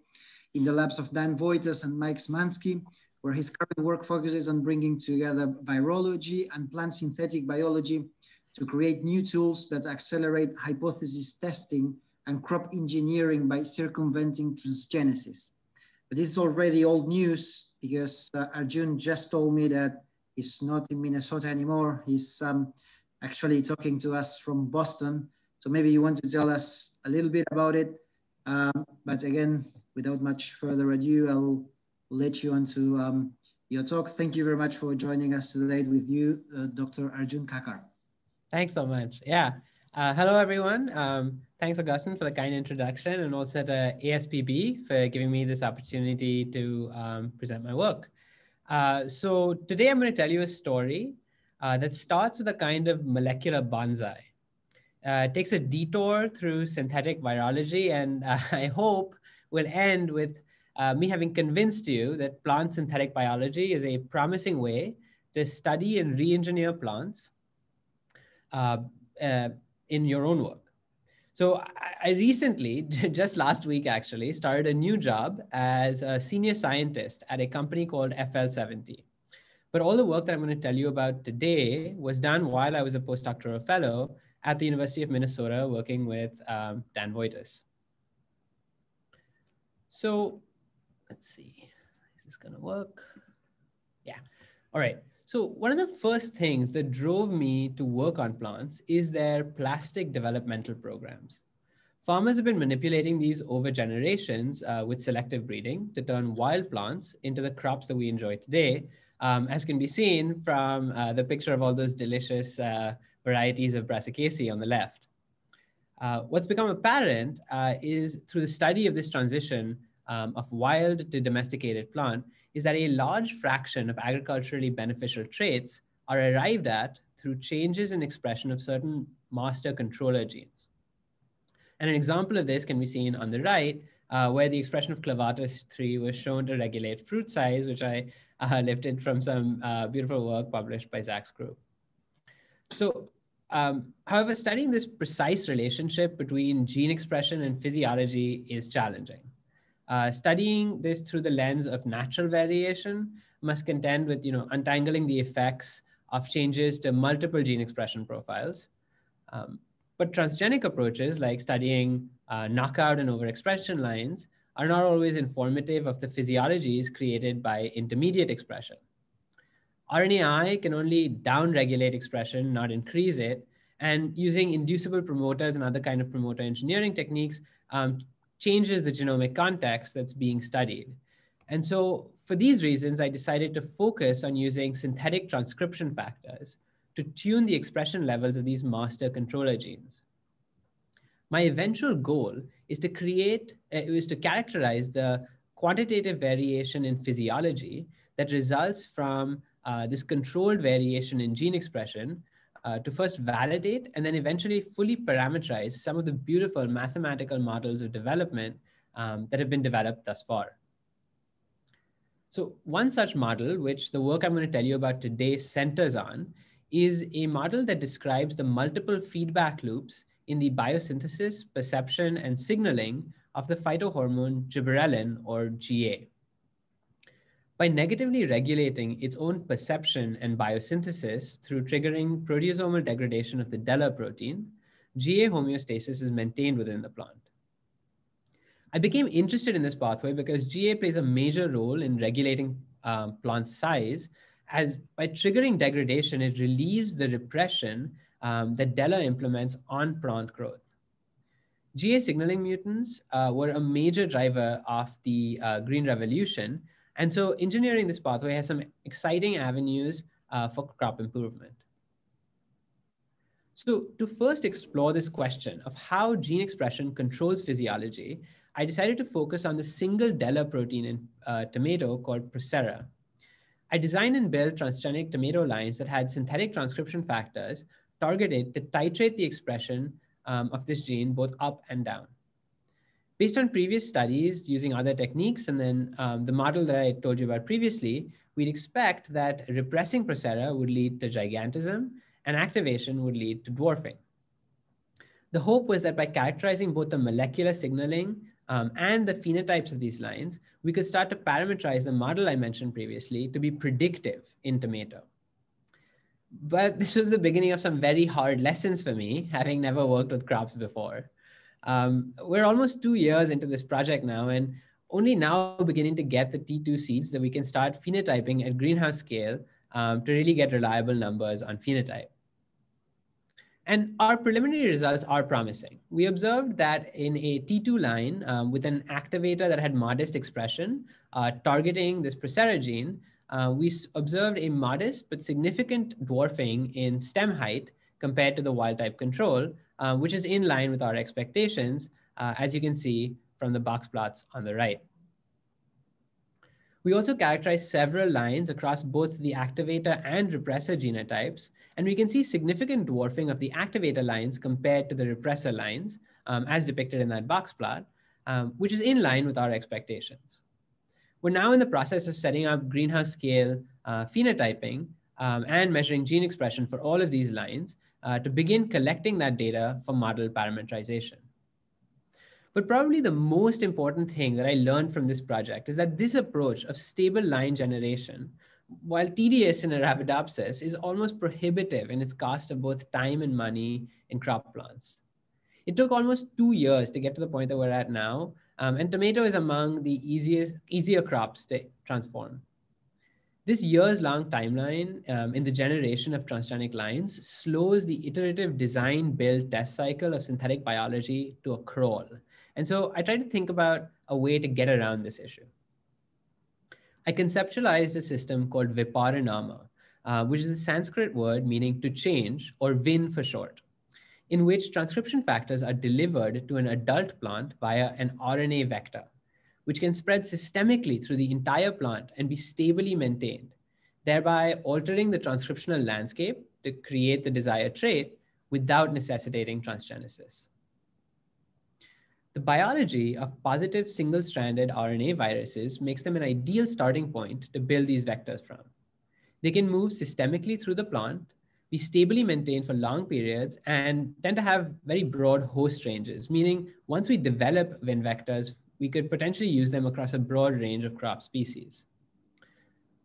in the labs of Dan Voitas and Mike Smansky, where his current work focuses on bringing together virology and plant synthetic biology to create new tools that accelerate hypothesis testing and crop engineering by circumventing transgenesis. But this is already old news because Arjun just told me that he's not in Minnesota anymore. He's actually talking to us from Boston. So maybe you want to tell us a little bit about it. But again, without much further ado, I'll let you on to your talk. Thank you very much for joining us today with you, Dr. Arjun Khakhar. Thanks so much. Yeah. Hello, everyone. Thanks, Augustine, for the kind introduction, and also to ASPB for giving me this opportunity to present my work. So today I'm going to tell you a story that starts with a kind of molecular bonsai. It takes a detour through synthetic virology, and I hope will end with me having convinced you that plant synthetic biology is a promising way to study and re-engineer plants in your own work. So I recently, just last week actually, started a new job as a senior scientist at a company called FL70. But all the work that I'm going to tell you about today was done while I was a postdoctoral fellow at the University of Minnesota working with Dan Voitas. So let's see, is this going to work? Yeah. All right. So one of the first things that drove me to work on plants is their plastic developmental programs. Farmers have been manipulating these over generations with selective breeding to turn wild plants into the crops that we enjoy today, as can be seen from the picture of all those delicious varieties of Brassicaceae on the left. What's become apparent is through the study of this transition of wild to domesticated plant is that a large fraction of agriculturally beneficial traits are arrived at through changes in expression of certain master controller genes. And an example of this can be seen on the right, where the expression of clevatus-3 was shown to regulate fruit size, which I lifted from some beautiful work published by Zach's group. So, however, studying this precise relationship between gene expression and physiology is challenging. Studying this through the lens of natural variation must contend with, untangling the effects of changes to multiple gene expression profiles. But transgenic approaches like studying knockout and overexpression lines are not always informative of the physiologies created by intermediate expression. RNAi can only downregulate expression, not increase it. And using inducible promoters and other kind of promoter engineering techniques changes the genomic context that's being studied. And so for these reasons, I decided to focus on using synthetic transcription factors to tune the expression levels of these master controller genes. My eventual goal is to characterize the quantitative variation in physiology that results from this controlled variation in gene expression to first validate and then eventually fully parameterize some of the beautiful mathematical models of development that have been developed thus far. So one such model, which the work I'm going to tell you about today centers on, is a model that describes the multiple feedback loops in the biosynthesis, perception, and signaling of the phytohormone gibberellin, or GA. By negatively regulating its own perception and biosynthesis through triggering proteasomal degradation of the DELA protein, GA homeostasis is maintained within the plant. I became interested in this pathway because GA plays a major role in regulating plant size, as by triggering degradation, it relieves the repression that DELA implements on plant growth. GA signaling mutants were a major driver of the Green Revolution, and so engineering this pathway has some exciting avenues for crop improvement. So to first explore this question of how gene expression controls physiology, I decided to focus on the single DELA protein in tomato called Procera. I designed and built transgenic tomato lines that had synthetic transcription factors targeted to titrate the expression of this gene both up and down. Based on previous studies using other techniques, and then the model that I told you about previously, we'd expect that repressing Procera would lead to gigantism and activation would lead to dwarfing. The hope was that by characterizing both the molecular signaling and the phenotypes of these lines, we could start to parameterize the model I mentioned previously to be predictive in tomato. But this was the beginning of some very hard lessons for me, having never worked with crops before. We're almost 2 years into this project now, and only now beginning to get the T2 seeds that we can start phenotyping at greenhouse scale to really get reliable numbers on phenotype. And our preliminary results are promising. We observed that in a T2 line with an activator that had modest expression targeting this Procera gene, we observed a modest but significant dwarfing in stem height compared to the wild type control, which is in line with our expectations, as you can see from the box plots on the right. We also characterized several lines across both the activator and repressor genotypes, and we can see significant dwarfing of the activator lines compared to the repressor lines, as depicted in that box plot, which is in line with our expectations. We're now in the process of setting up greenhouse scale phenotyping and measuring gene expression for all of these lines to begin collecting that data for model parameterization. But probably the most important thing that I learned from this project is that this approach of stable line generation, while tedious in Arabidopsis, is almost prohibitive in its cost of both time and money in crop plants. It took almost 2 years to get to the point that we're at now, and tomato is among the easier crops to transform. This years-long timeline in the generation of transgenic lines slows the iterative design, build, test cycle of synthetic biology to a crawl. And so I tried to think about a way to get around this issue. I conceptualized a system called Viparinama, which is a Sanskrit word meaning to change, or Vin for short, in which transcription factors are delivered to an adult plant via an RNA vector, which can spread systemically through the entire plant and be stably maintained, thereby altering the transcriptional landscape to create the desired trait without necessitating transgenesis. The biology of positive single-stranded RNA viruses makes them an ideal starting point to build these vectors from. They can move systemically through the plant, be stably maintained for long periods, and tend to have very broad host ranges, meaning once we develop Vin vectors, we could potentially use them across a broad range of crop species.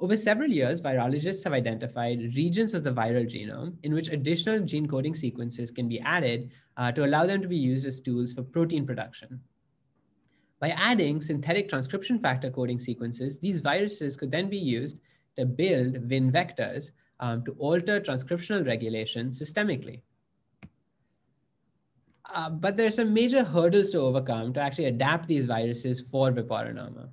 Over several years, virologists have identified regions of the viral genome in which additional gene coding sequences can be added to allow them to be used as tools for protein production. By adding synthetic transcription factor coding sequences, these viruses could then be used to build Vin vectors to alter transcriptional regulation systemically. But there are some major hurdles to overcome to actually adapt these viruses for Viparinama.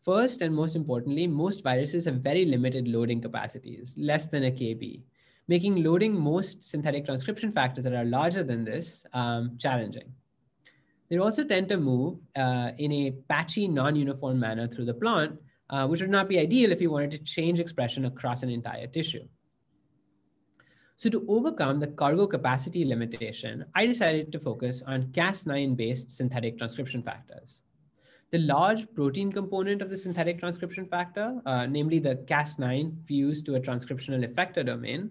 First, and most importantly, most viruses have very limited loading capacities, less than a kb, making loading most synthetic transcription factors that are larger than this challenging. They also tend to move in a patchy, non-uniform manner through the plant, which would not be ideal if you wanted to change expression across an entire tissue. So to overcome the cargo capacity limitation, I decided to focus on Cas9-based synthetic transcription factors. The large protein component of the synthetic transcription factor, namely the Cas9 fused to a transcriptional effector domain,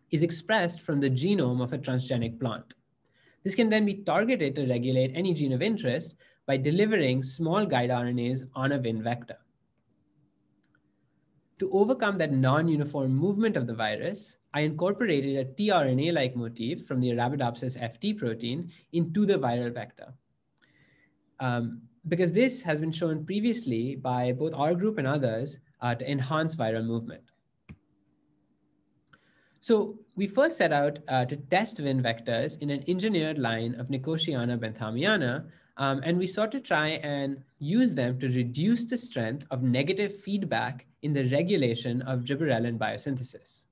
is expressed from the genome of a transgenic plant. This can then be targeted to regulate any gene of interest by delivering small guide RNAs on a Vin vector. To overcome that non-uniform movement of the virus, I incorporated a tRNA-like motif from the Arabidopsis FT protein into the viral vector. Because this has been shown previously by both our group and others to enhance viral movement. So we first set out to test Vin vectors in an engineered line of Nicotiana benthamiana, and we sought to try and use them to reduce the strength of negative feedback in the regulation of gibberellin biosynthesis.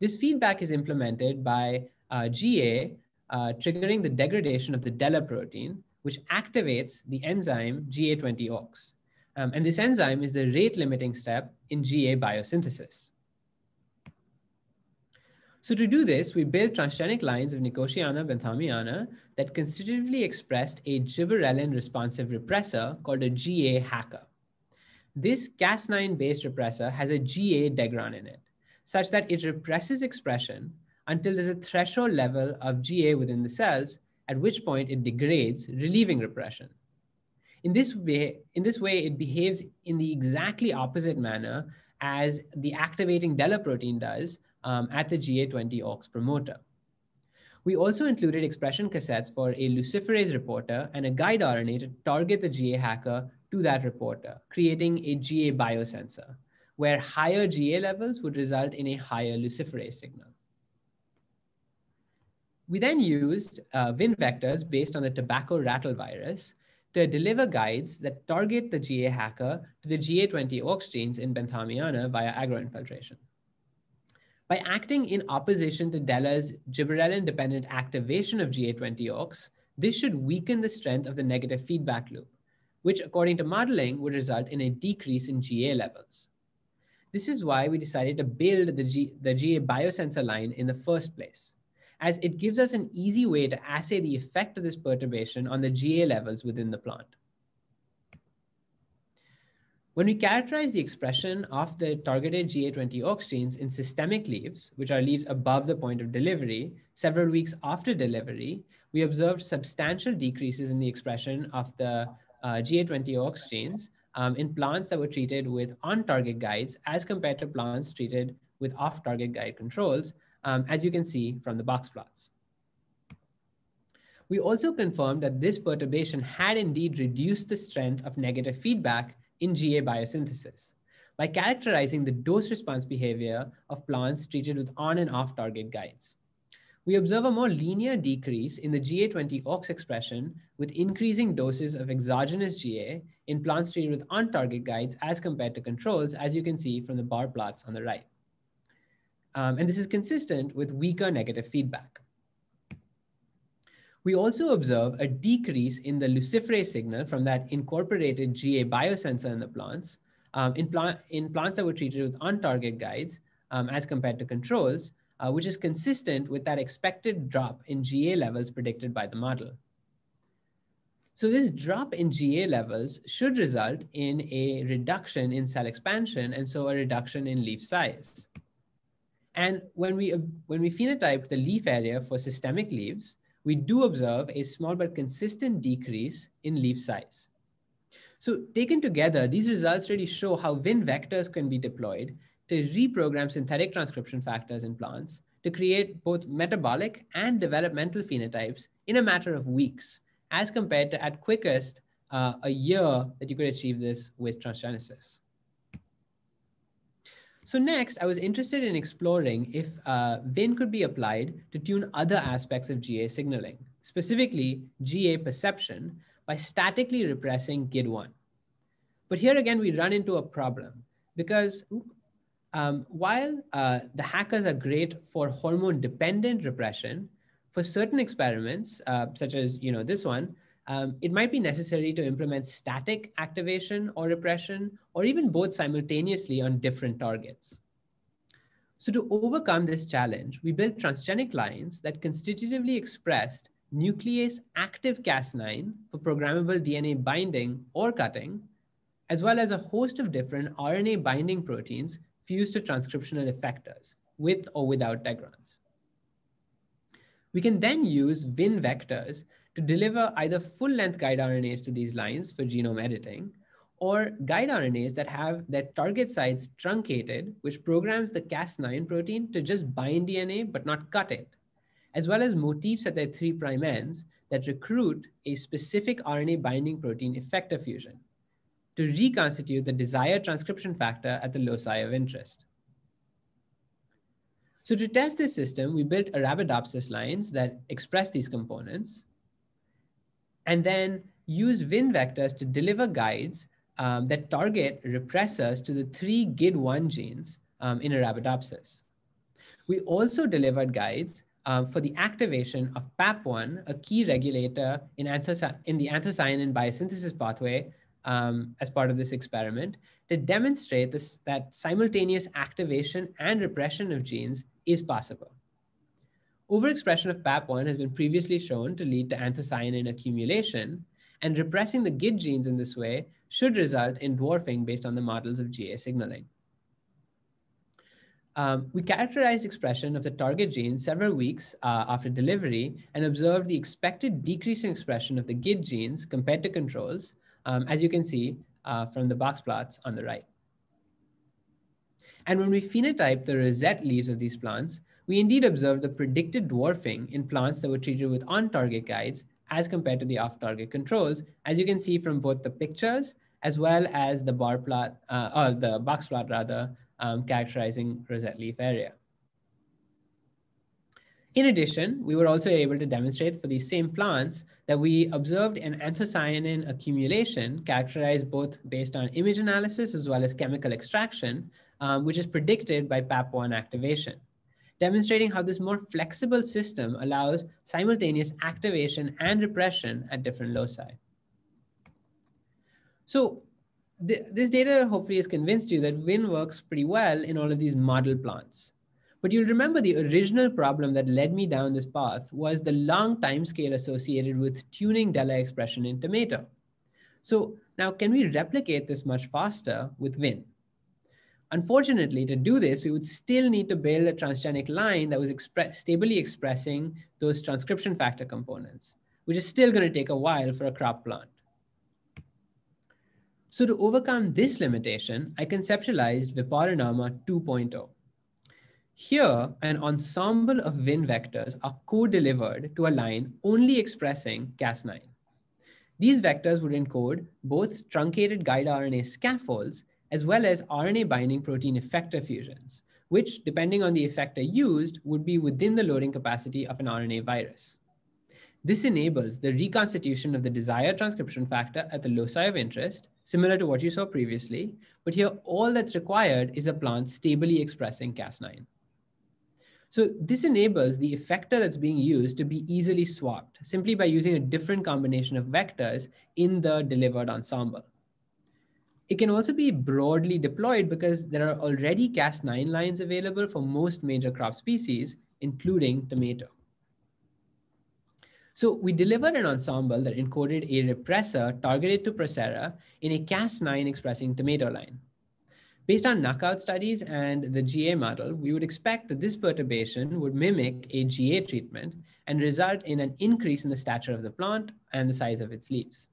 This feedback is implemented by GA triggering the degradation of the DELA protein, which activates the enzyme GA20OX. And this enzyme is the rate limiting step in GA biosynthesis. So to do this, we built transgenic lines of Nicotiana benthamiana that constitutively expressed a gibberellin responsive repressor called a GA-HACR. This Cas9-based repressor has a GA degron in it, such that it represses expression until there's a threshold level of GA within the cells, at which point it degrades, relieving repression. In this way, it behaves in the exactly opposite manner as the activating DELA protein does at the GA20 OX promoter. We also included expression cassettes for a luciferase reporter and a guide RNA to target the GA-HACR to that reporter, creating a GA biosensor, where higher GA levels would result in a higher luciferase signal. We then used Vin vectors based on the tobacco rattle virus to deliver guides that target the GA-HACR to the GA20 OX genes in benthamiana via agroinfiltration. By acting in opposition to DELA's gibberellin-dependent activation of GA20 OX, this should weaken the strength of the negative feedback loop, which according to modeling would result in a decrease in GA levels. This is why we decided to build the GA biosensor line in the first place, as it gives us an easy way to assay the effect of this perturbation on the GA levels within the plant. When we characterize the expression of the targeted GA20 OX genes in systemic leaves, which are leaves above the point of delivery, several weeks after delivery, we observed substantial decreases in the expression of the GA20 OX genes in plants that were treated with on-target guides as compared to plants treated with off-target guide controls, as you can see from the box plots. We also confirmed that this perturbation had indeed reduced the strength of negative feedback in GA biosynthesis by characterizing the dose-response behavior of plants treated with on and off-target guides. We observe a more linear decrease in the GA20 OX expression with increasing doses of exogenous GA in plants treated with on-target guides as compared to controls, as you can see from the bar plots on the right. And this is consistent with weaker negative feedback. We also observe a decrease in the luciferase signal from that incorporated GA biosensor in the plants, in plants that were treated with on-target guides as compared to controls, which is consistent with that expected drop in GA levels predicted by the model. So this drop in GA levels should result in a reduction in cell expansion and so a reduction in leaf size. And when we phenotype the leaf area for systemic leaves, we do observe a small but consistent decrease in leaf size. So taken together, these results really show how Vin vectors can be deployed to reprogram synthetic transcription factors in plants to create both metabolic and developmental phenotypes in a matter of weeks, as compared to at quickest a year that you could achieve this with transgenesis. So next, I was interested in exploring if Vin could be applied to tune other aspects of GA signaling, specifically GA perception, by statically repressing GID1. But here again, we run into a problem because while the HACRs are great for hormone-dependent repression, for certain experiments, such as this one, it might be necessary to implement static activation or repression, or even both simultaneously on different targets. So to overcome this challenge, we built transgenic lines that constitutively expressed nuclease active Cas9 for programmable DNA binding or cutting, as well as a host of different RNA binding proteins fused to transcriptional effectors, with or without degrons. We can then use Vin vectors to deliver either full-length guide RNAs to these lines for genome editing, or guide RNAs that have their target sites truncated, which programs the Cas9 protein to just bind DNA but not cut it, as well as motifs at their 3' ends that recruit a specific RNA binding protein effector fusion to reconstitute the desired transcription factor at the loci of interest. So to test this system, we built Arabidopsis lines that express these components, and then use Vin vectors to deliver guides that target repressors to the 3 GID1 genes in Arabidopsis. We also delivered guides for the activation of PAP1, a key regulator in the anthocyanin biosynthesis pathway as part of this experiment, to demonstrate that simultaneous activation and repression of genes is possible. Overexpression of PAP1 has been previously shown to lead to anthocyanin accumulation, and repressing the GID genes in this way should result in dwarfing based on the models of GA signaling. We characterized expression of the target gene several weeks after delivery and observed the expected decrease in expression of the GID genes compared to controls, as you can see from the box plots on the right. And when we phenotype the rosette leaves of these plants, we indeed observed the predicted dwarfing in plants that were treated with on-target guides as compared to the off-target controls, as you can see from both the pictures as well as the bar plot, or the box plot rather, characterizing rosette leaf area. In addition, we were also able to demonstrate for these same plants that we observed an anthocyanin accumulation characterized both based on image analysis as well as chemical extraction, which is predicted by PAP1 activation, demonstrating how this more flexible system allows simultaneous activation and repression at different loci. So this data hopefully has convinced you that Win works pretty well in all of these model plants. But you'll remember the original problem that led me down this path was the long time scale associated with tuning DELA expression in tomato. So now, can we replicate this much faster with Win? Unfortunately, to do this, we would still need to build a transgenic line that was stably expressing those transcription factor components, which is still going to take a while for a crop plant. So to overcome this limitation, I conceptualized Viparinama 2.0. Here, an ensemble of Win vectors are co-delivered to a line only expressing Cas9. These vectors would encode both truncated guide RNA scaffolds as well as RNA binding protein effector fusions, which, depending on the effector used, would be within the loading capacity of an RNA virus. This enables the reconstitution of the desired transcription factor at the loci of interest, similar to what you saw previously, but here all that's required is a plant stably expressing Cas9. So this enables the effector that's being used to be easily swapped simply by using a different combination of vectors in the delivered ensemble. It can also be broadly deployed because there are already Cas9 lines available for most major crop species, including tomato. So we delivered an ensemble that encoded a repressor targeted to Procera in a Cas9 expressing tomato line. Based on knockout studies and the GA model, we would expect that this perturbation would mimic a GA treatment and result in an increase in the stature of the plant and the size of its leaves.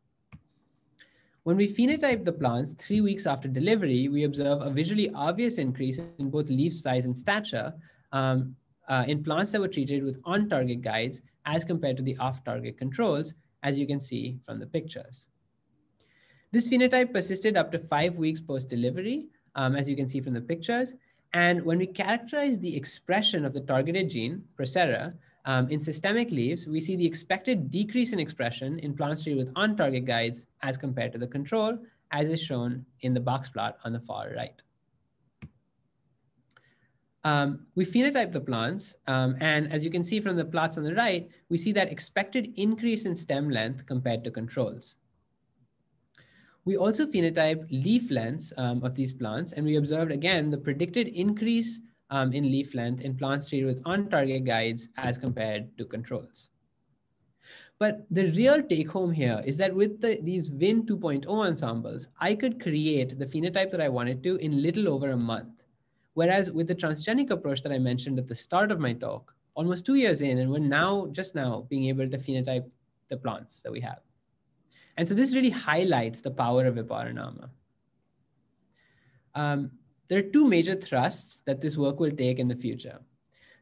When we phenotype the plants 3 weeks after delivery, we observe a visually obvious increase in both leaf size and stature in plants that were treated with on-target guides as compared to the off-target controls, as you can see from the pictures. This phenotype persisted up to 5 weeks post-delivery, as you can see from the pictures. And when we characterize the expression of the targeted gene, Procera, in systemic leaves, we see the expected decrease in expression in plants treated with on-target guides as compared to the control, as is shown in the box plot on the far right. We phenotype the plants, and as you can see from the plots on the right, we see that expected increase in stem length compared to controls. We also phenotype leaf lengths of these plants, and we observed again the predicted increase in leaf length in plants treated with on-target guides as compared to controls. But the real take home here is that with these Win 2.0 ensembles, I could create the phenotype that I wanted to in little over a month. Whereas with the transgenic approach that I mentioned at the start of my talk, almost 2 years in, and we're just now being able to phenotype the plants that we have. And so this really highlights the power of Viparinama. There are two major thrusts that this work will take in the future.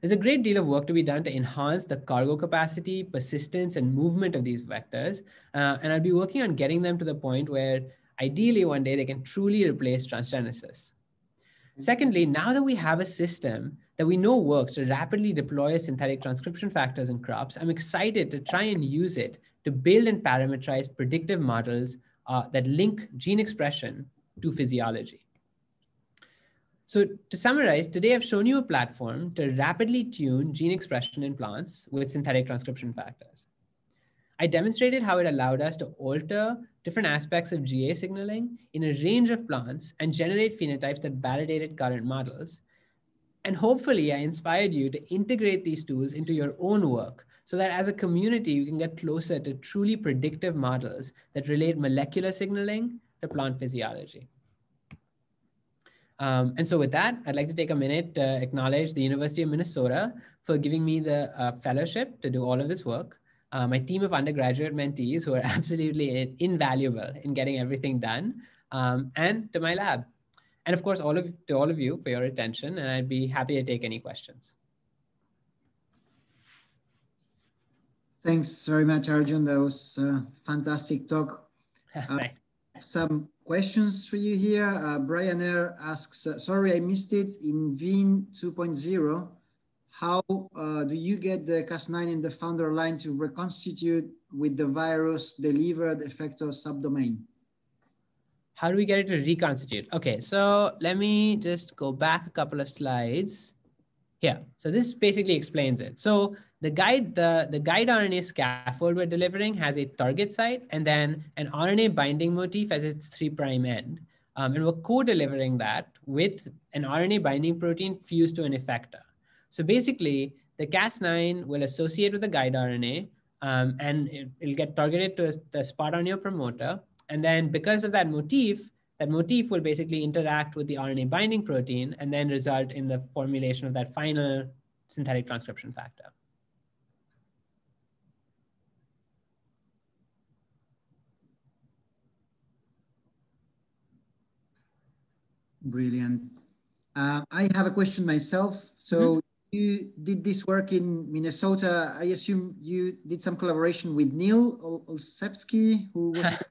There's a great deal of work to be done to enhance the cargo capacity, persistence, and movement of these vectors. And I'll be working on getting them to the point where ideally one day they can truly replace transgenesis. Secondly, now that we have a system that we know works to rapidly deploy synthetic transcription factors in crops, I'm excited to try and use it to build and parameterize predictive models that link gene expression to physiology. So to summarize, today I've shown you a platform to rapidly tune gene expression in plants with synthetic transcription factors. I demonstrated how it allowed us to alter different aspects of GA signaling in a range of plants and generate phenotypes that validated current models. And hopefully I inspired you to integrate these tools into your own work so that as a community, you can get closer to truly predictive models that relate molecular signaling to plant physiology. And so with that, I'd like to take a minute to acknowledge the University of Minnesota for giving me the fellowship to do all of this work. My team of undergraduate mentees who are absolutely invaluable in getting everything done, and to my lab. And of course, to all of you for your attention, and I'd be happy to take any questions. Thanks very much, Arjun. That was a fantastic talk. Some questions for you here. Brian Eyre asks, sorry, I missed it. In VIN 2.0, how do you get the Cas9 in the founder line to reconstitute with the virus delivered effector subdomain? How do we get it to reconstitute? Okay, so let me just go back a couple of slides. Here, so this basically explains it. So the guide RNA scaffold we're delivering has a target site and then an RNA binding motif as its 3' end. And we're co-delivering that with an RNA binding protein fused to an effector. So basically, the Cas9 will associate with the guide RNA and it'll get targeted to the spot on your promoter. And then because of that motif will basically interact with the RNA binding protein and then result in the formulation of that final synthetic transcription factor. Brilliant. I have a question myself. So you did this work in Minnesota. I assume you did some collaboration with Neil Olszewski, who was...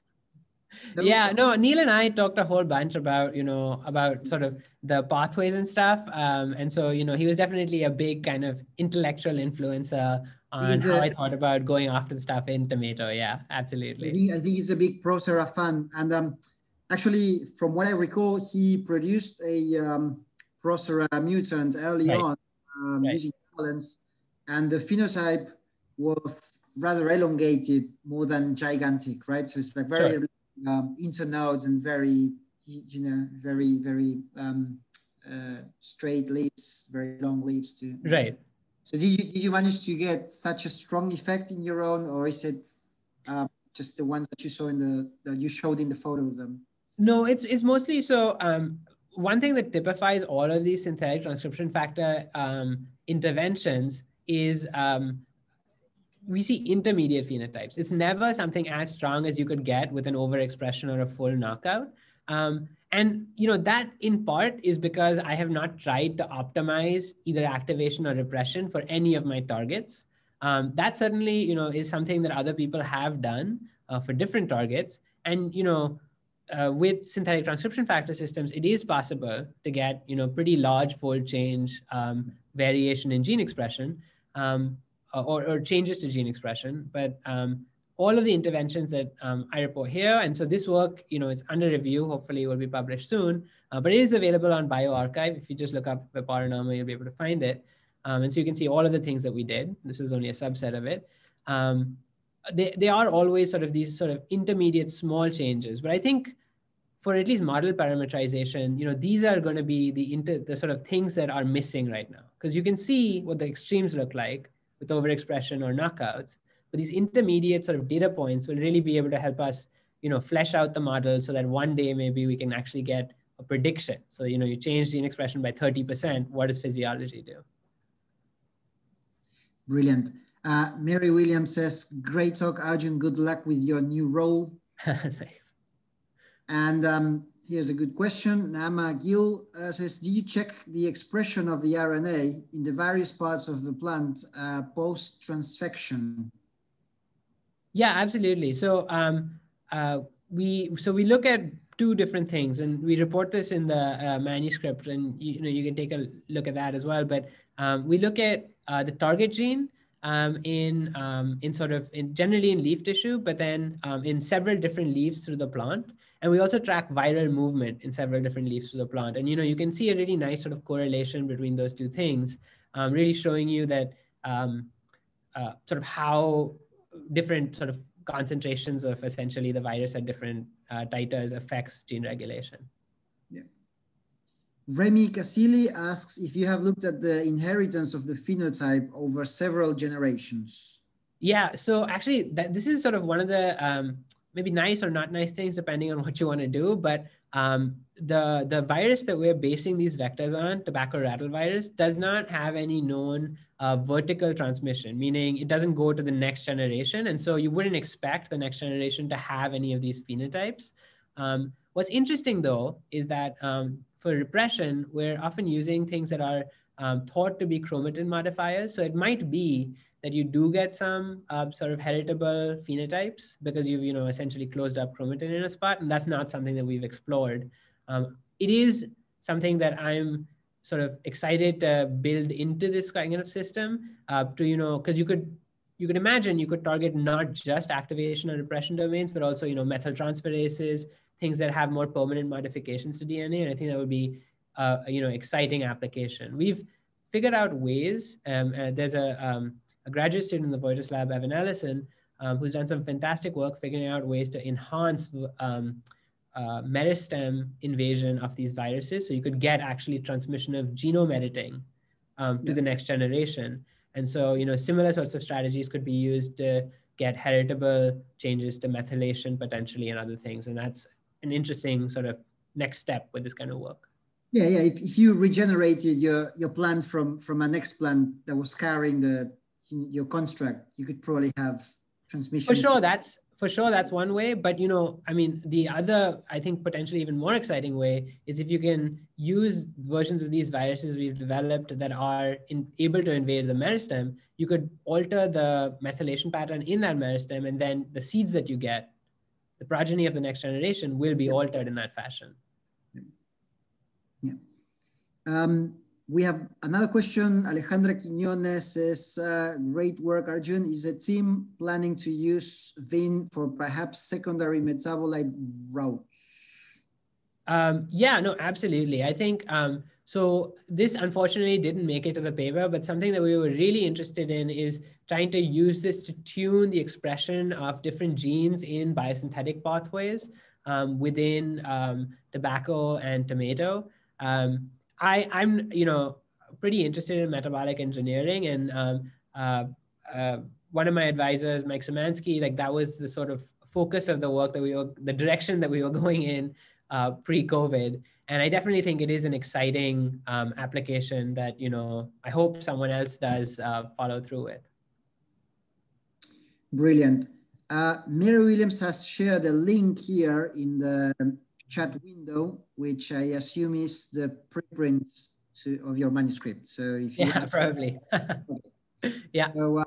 Yeah, no, Neil and I talked a whole bunch about, about sort of the pathways and stuff. And so, he was definitely a big kind of intellectual influencer on how I thought about going after the stuff in tomato. Yeah, absolutely. I think he's a big Procera fan. And actually, from what I recall, he produced a Procera mutant early on using balance. And the phenotype was rather elongated, more than gigantic, right? So it's like very internodes and very, very straight leaves, very long leaves too. Right. So did you manage to get such a strong effect in your own, or is it just the ones that you saw that you showed in the photos? No, it's mostly so. One thing that typifies all of these synthetic transcription factor interventions is we see intermediate phenotypes. It's never something as strong as you could get with an overexpression or a full knockout. And that in part is because I have not tried to optimize either activation or repression for any of my targets. That certainly, is something that other people have done for different targets. And, with synthetic transcription factor systems, it is possible to get, pretty large fold change variation in gene expression. Or changes to gene expression, but all of the interventions that I report here, and so this work, is under review, hopefully will be published soon, but it is available on bioRxiv. If you just look up Viparinama, you'll be able to find it. And so you can see all of the things that we did. This is only a subset of it. They are always sort of these sort of intermediate small changes, but I think for at least model parameterization, these are going to be the sort of things that are missing right now, because you can see what the extremes look like with overexpression or knockouts, but these intermediate sort of data points will really be able to help us, flesh out the model so that one day maybe we can actually get a prediction. So, you change gene expression by 30%, what does physiology do? Brilliant. Mary Williams says, great talk, Arjun, good luck with your new role. Thanks. And here's a good question. Nama Gill says, do you check the expression of the RNA in the various parts of the plant post-transfection? Yeah, absolutely. So we look at two different things, and we report this in the manuscript, and you can take a look at that as well. But we look at the target gene generally in leaf tissue, but then in several different leaves through the plant. And we also track viral movement in several different leaves through the plant. And, you can see a really nice sort of correlation between those two things, really showing you that sort of how different sort of concentrations of essentially the virus at different titers affects gene regulation. Yeah. Remy Casilli asks if you have looked at the inheritance of the phenotype over several generations. Yeah, so actually this is sort of one of the maybe nice or not nice things depending on what you want to do, but the virus that we're basing these vectors on, tobacco rattle virus, does not have any known vertical transmission, meaning it doesn't go to the next generation. And so you wouldn't expect the next generation to have any of these phenotypes. What's interesting though, is that for repression, we're often using things that are thought to be chromatin modifiers. So it might be that you do get some sort of heritable phenotypes because you've essentially closed up chromatin in a spot, and that's not something that we've explored. It is something that I'm sort of excited to build into this kind of system to because you could imagine you could target not just activation and repression domains, but also methyltransferases, things that have more permanent modifications to DNA, and I think that would be exciting application. We've figured out ways. There's a graduate student in the Voitis lab, Evan Ellison, who's done some fantastic work figuring out ways to enhance meristem invasion of these viruses. So you could get actually transmission of genome editing to the next generation. And so, similar sorts of strategies could be used to get heritable changes to methylation potentially and other things. And that's an interesting sort of next step with this kind of work. Yeah. If you regenerated your plant from an explant that was carrying your construct, you could probably have transmission. For sure, that's one way. But I mean, the other, I think, potentially even more exciting way is if you can use versions of these viruses we've developed that are able to invade the meristem, you could alter the methylation pattern in that meristem, and then the seeds that you get, the progeny of the next generation, will be altered in that fashion. Yeah. We have another question. Alejandra Quiñones says, great work, Arjun. Is the team planning to use VIN for perhaps secondary metabolite routes? Yeah, no, absolutely. I think, so this unfortunately didn't make it to the paper, but something that we were really interested in is trying to use this to tune the expression of different genes in biosynthetic pathways within tobacco and tomato. I'm pretty interested in metabolic engineering, and one of my advisors, Mike Szymanski, like that was the sort of focus of the work that the direction that we were going in pre-COVID. And I definitely think it is an exciting application that I hope someone else does follow through with. Brilliant. Mary Williams has shared a link here in the chat window, which I assume is the preprints of your manuscript. So if you probably. Yeah. So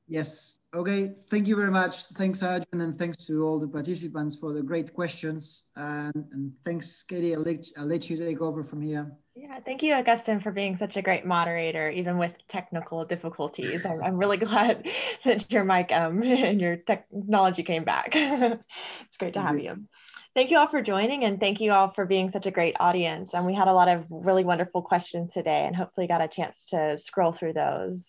yes. Okay. Thank you very much. Thanks, Arjun, and thanks to all the participants for the great questions. And thanks, Katie. I'll let you take over from here. Yeah, thank you, Augustine, for being such a great moderator, even with technical difficulties. I'm really glad that your mic and your technology came back. It's great to have you. Thank you all for joining, and thank you all for being such a great audience. And we had a lot of really wonderful questions today, and hopefully got a chance to scroll through those.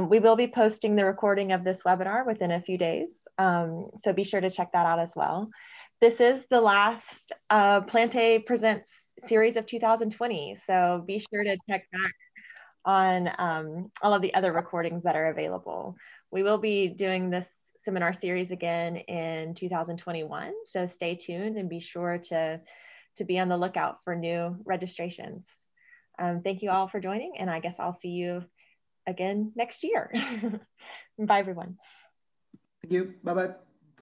We will be posting the recording of this webinar within a few days, so be sure to check that out as well. This is the last Plantae Presents series of 2020, so be sure to check back on all of the other recordings that are available. We will be doing this seminar series again in 2021, so stay tuned and be sure to be on the lookout for new registrations. Thank you all for joining, and I guess I'll see you again next year. Bye, everyone. Thank you. Bye-bye.